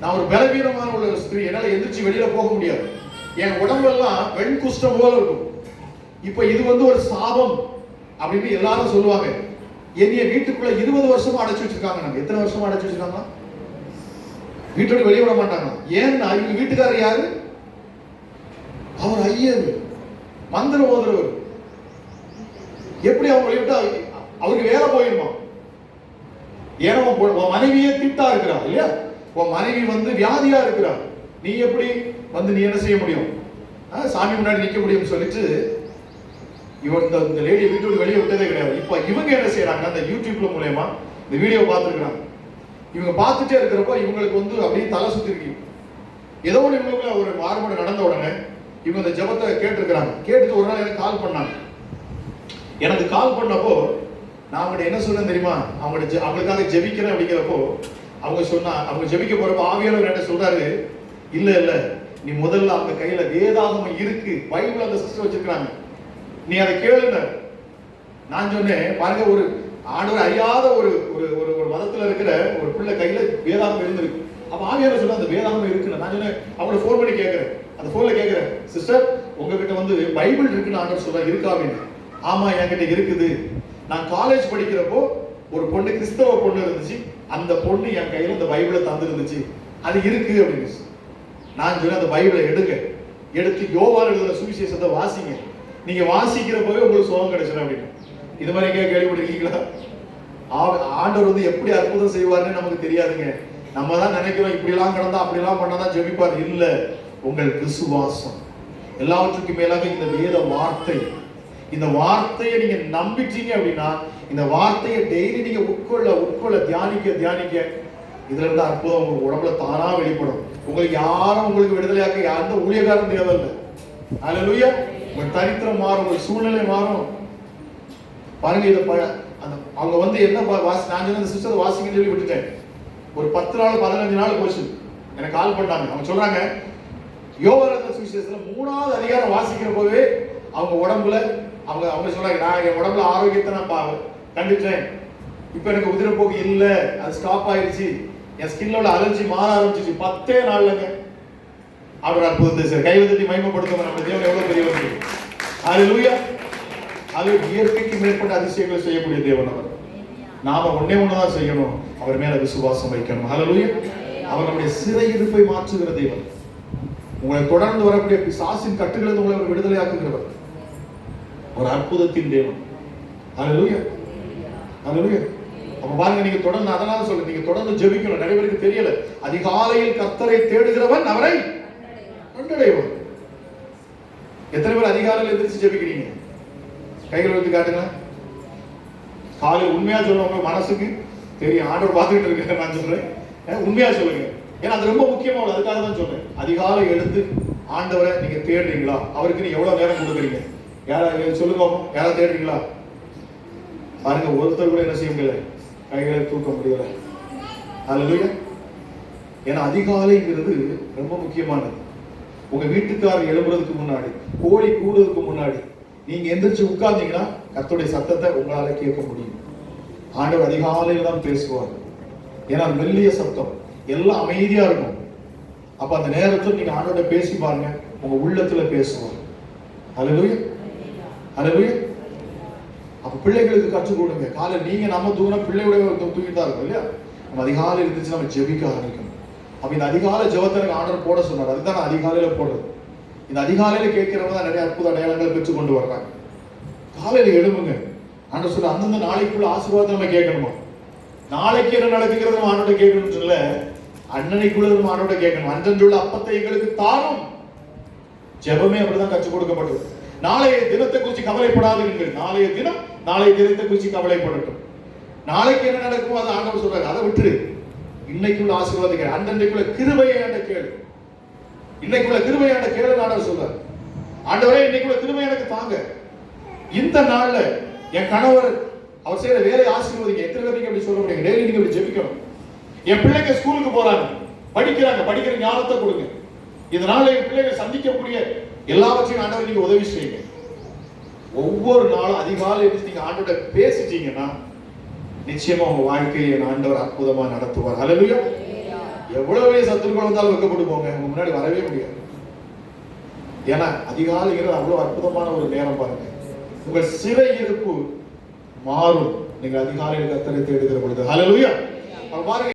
நான் ஒரு பலவீனமான உள்ள ஸ்திரீ, என்னால எந்திரிச்சு வெளியில போக முடியாது, என் உடம்பெல்லாம் வெண் குஷ்டம் போல இருக்கும். இப்ப இது வந்து ஒரு சாபம் அப்படின்னு எல்லாரும் சொல்லுவாங்க. என்னைய வீட்டுக்குள்ள 20 வருஷமா அடைச்சு வச்சிருக்காங்க. நாங்க எத்தனை வருஷமா அடைச்சு வச்சிருக்காங்க, வீட்டோட வெளியே விட மாட்டாங்க. ஏன்னா இவங்க வீட்டுக்காரர் யாரு, அவர் ஐயர், மந்திரம் ஓதுறவர். எப்படி அவங்க வெளியிட்டா அவருக்கு வேலை போயிருமா? ஏன்னா உன் மனைவியே திட்டா இருக்கிறா இல்லையா, உன் மனைவி வந்து வியாதியா இருக்கிறா, நீ எப்படி வந்து நீ என்ன செய்ய முடியும், சாமி முன்னாடி நிக்க முடியும்னு சொல்லிட்டு இவன் இந்த லேடியை வீட்டு வெளியே விட்டதே கிடையாது. இப்ப இவங்க என்ன செய்யறாங்க, அந்த யூடியூப்ல மூலமா இந்த வீடியோ பார்த்துருக்காங்க. இவங்க பார்த்துட்டே இருக்கிறப்போ இவங்களுக்கு வந்து அப்படியே தலை சுத்தி இருக்கு. ஏதோ ஒன்று இவங்களுக்கு ஒரு மாறுபாடு நடந்த உடனே இவங்க இந்த ஜெபத்தை கேட்டிருக்கிறாங்க. கேட்டுட்டு ஒரு நாள் எனக்கு கால் பண்ணாங்க. எனக்கு கால் பண்ணப்போ நான் அவங்கள்ட்ட என்ன சொன்னேன் தெரியுமா, அவங்களுக்காக ஜெபிக்கிறேன் அப்படிங்கிறப்போ அவங்க ஜெபிக்க போறப்ப ஆவியானவர் என்ன சொல்றாரு, இல்ல நீ முதல்ல அவங்க கையில வேதாகமம் இருக்கு, பைபிள் அந்த சிஸ்டர் வச்சிருக்காங்க, நீ அதை கேளுங்க. நான் சொன்னேன் பாருங்க, ஒரு ஆண்டவர் அறியாத ஒரு ஒரு மதத்துல இருக்கிற ஒரு பிள்ளை கையில வேதாகமம் இருந்திருக்கு. அப்ப ஆவியானவர் சொல்ல அந்த வேதாகமம் இருக்குன்னு நான் சொன்னேன். அவங்கள ஃபோன் பண்ணி கேட்கிறேன், அந்த போன்ல கேட்கிறேன், சிஸ்டர் உங்ககிட்ட வந்து பைபிள் இருக்குன்னு ஆண்டவர் சொல்ல இருக்கா அப்படின்னு. ஆமா என்கிட்ட இருக்குது. நான் காலேஜ் படிக்கிறப்போ ஒரு பொண்ணு, கிறிஸ்தவ பொண்ணு இருந்துச்சு, அந்த பொண்ணு என் கையில இந்த பைபிளை தந்துருந்துச்சு, அது இருக்கு அப்படின்னு. நான் சொன்னேன் அந்த பைபிளை எடுத்து யோவான் எழுதுற சுவிசேஷத்தை வாசிங்க, நீங்க வாசிக்கிறப்பவே உங்களுக்கு சுகம் கிடைச்சிடும் அப்படின்னு. இது மாதிரி கேள்விப்பட்டிருக்கீங்களா? ஆண்டவர் வந்து எப்படி அற்புதம் செய்வார்னு நமக்கு தெரியாதுங்க. நம்ம தான் நினைக்கிறோம் இப்படிலாம் கிடந்தா அப்படிலாம் பண்ணாதான் ஜெபிப்பார். இல்ல, உங்கள் விசுவாசம் எல்லாவற்றுக்கும் மேலாக இந்த வேத வார்த்தை, இந்த வார்த்தையை நீங்க நம்பிட்டீங்க அப்படின்னா, இந்த வார்த்தையை டெய்லி நீங்க உட்கொள்ள தியானிக்க இதுல இருந்து அற்புதம் உங்க உடம்புல தானா வெளிப்படும். உங்களுக்கு யாரும் உங்களுக்கு விடுதலையாக்க எந்த ஊழியக்காரரும் தேவையில்லை. அல்லேலூயா. உங்க தரித்திரம் மாறும், உங்க சூழ்நிலை மாறும். பாருங்க, இதை அவங்க வந்து என்ன நான் சொன்ன சிஸ்டர் வாசிங்கன்னு சொல்லி விட்டுட்டேன். ஒரு 10 நாள் 15 நாள் போச்சு, எனக்கு கால் பண்ணாங்க. அவங்க சொல்றாங்க, யோவான் சுவிசேஷத்துல 3வது அதிகாரம் வாசிக்கிற போதே அவங்க உடம்புல அவங்க சொல்றாங்க, நான் என் உடம்புல ஆரோக்கியத்தை நான் கண்டுட்டேன், இப்ப எனக்கு உதிரப்போக்கு இல்ல, அது ஸ்டாப் ஆயிடுச்சு, என் ஸ்கின்ல அலர்ஜி மாற ஆரம்பிச்சிச்சு. 10 நாள்லங்க அவர் அற்புதத்தை சார் கையில தட்டி மகிமைப்படுத்தும். நம்ம தேவன் எவ்வளவு பெரியவர். அல்லேலூயா. அது இயற்கைக்கு மேற்பட்ட அதிசயங்களை செய்யக்கூடிய தேவன் அவர். நாம ஒண்ணுதான் செய்யணும், அவர் மேல விசுவாசம் வைக்கணும். அல்லேலூயா. அவர் நம்முடைய சிறையிருப்பை மாற்றுகிற தேவன். உங்களை தொடர்ந்து வரக்கூடிய பிசாசின் கட்டுகளிலிருந்து உங்களை விடுதலையாக்குகிறவர் ஒரு அற்புதத்தின் தேவன். அல்லேலூயா. அல்லேலூயா. அப்ப பாருங்க, நீங்க தொடர்ந்து, அதனால சொல்ல, நீங்க தொடர்ந்து ஜெபிக்கணும். நிறைய பேருக்கு தெரியல, அதிகாலையில் கர்த்தரை தேடுகிறவன் அவரை கண்டடைவான். எத்தனை பேர் அதிகாலையில் எந்திரிச்சு ஜெபிக்கிறீங்க? கைகள் வைத்து காட்டுங்க. காலையில் உண்மையா சொல்லுவாங்க, மனசுக்கு தெரியும் ஆண்டவர் பார்த்துக்கிட்டு இருக்க. நான் சொல்றேன், உண்மையா சொல்லுங்க, ஏன்னா அது ரொம்ப முக்கியமானது. அதுக்காக தான் சொல்றேன். அதிகாலை எடுத்து ஆண்டவரை நீங்க தேடுறீங்களா? அவருக்கு நீ எவ்வளவு நேரம் கொடுக்குறீங்க? யாராவது சொல்லுங்க, யாராவது தேடுறீங்களா? பாருங்க, ஒருத்தர் கூட என்ன செய்ய முடியல, கைகளை தூக்க முடியல. அல்லேலூயா. ஏன்னா அதிகாலைங்கிறது ரொம்ப முக்கியமானது. உங்க வீட்டுக்காரர் எழுப்புறதுக்கு முன்னாடி, கோழி கூடுறதுக்கு முன்னாடி நீங்க எந்திரிச்சு உட்கார்ந்தீங்கன்னா கர்த்தருடைய சத்தத்தை உங்களால கேட்க முடியும். ஆண்டவர் அதிகாலையில் தான் பேசுவார். ஏன்னா மெல்லிய சத்தம், எல்லாம் அமைதியா இருக்கும். அப்ப அந்த நேரத்தில் நீங்க ஆண்டவரை பேசி பாருங்க, உங்க உள்ளத்துல பேசுவார். அல்லேலூயா. அல்லேலூயா. அப்ப பிள்ளைகளுக்கு கற்றுக் கொடுங்க. காலை நீங்க நம்ம தூரம் பிள்ளையோட தூக்கிட்டு தான் இருக்கும் இல்லையா? நம்ம அதிகாலை இருந்துச்சு, நம்ம ஜெபிக்க ஆரம்பிக்கணும். அப்ப இந்த அதிகாலை ஜெபத்தை ஆண்டவர் போட சொன்னார். அதுதான் நான் அதிகாலையில போடுறது. இந்த அதிகாலையில கேட்கிறவங்க தான் நிறைய அற்புத அடையாளங்கள் பெற்று கொண்டு வர்றாங்க. காலையில எழுப்புங்க. ஆண்டவர் சொல்ல, அந்தந்த நாளைக்குள்ள ஆசீர்வாதம் நம்ம கேட்கணுமா? நாளைக்கு என்ன நடக்குங்கிறது நம்ம ஆண்டோட கேட்கணும்னு சொல்ல, அன்னனைக்குள்ள நம்ம ஆண்டோட கேட்கணும். அன்றன்றுள்ள அப்பத்தை எங்களுக்கு தாரும். ஜெபமே அப்படிதான் கற்றுக் கொடுக்கப்பட்டது. நாளைய தினத்தை குறித்து கவலைப்படாதீர்கள். நாளைய தினத்தை குறித்து கவலைப்படட்டும். நாளைக்கு என்ன நடக்கும் அது ஆண்டவர் சொல்றாரு, அதை விட்டுரு. இன்னைக்குள்ள ஆசீர்வாதம் கேளு, அன்றைக்குள்ள கிருபையான கேளு. இன்னைக்குள்ள கிருபையான கேளு ஆண்டவர் சொல்றாரு. ஆண்டவரே, இன்னைக்குள்ள கிருபை எனக்கு தாங்க. இந்த நாள்ல என் கணவர் அவர் செய்யற வேலையை ஆசீர்வதிங்க. எத்தனை பேருக்கு அப்படி சொல்ல முடியுங்க? டெய்லி நீங்க அப்படி ஜெபிக்கணும். என் பிள்ளைங்க ஸ்கூலுக்கு போறாங்க, படிக்கிற ஞானத்தை கொடுங்க. இதனால என் பிள்ளைங்க சந்திக்கக்கூடிய எல்லாவற்றையும் ஆண்டவர் நீங்க உதவி செய்யுங்க. ஒவ்வொரு நாளும் அதிகாலை நீங்க ஆண்டோட பேசிட்டீங்கன்னா நிச்சயமா உங்க வாழ்க்கையை ஆண்டவர் அற்புதமா நடத்துவார். அல்லேலூயா. எவ்வளவு சத்துருக்கள் வந்தாலும் வெக்கப்பட்டு போங்க, உங்க முன்னாடி வரவே முடியாது. ஏன்னா அதிகாலைங்கிறது அவ்வளவு அற்புதமான ஒரு நேரம். பாருங்க, உங்கள் சிறை இருப்பு மாறும் நீங்க அதிகாலையில் கர்த்தரை தேடுகிற பொழுது. அல்லேலூயா. பாருங்க.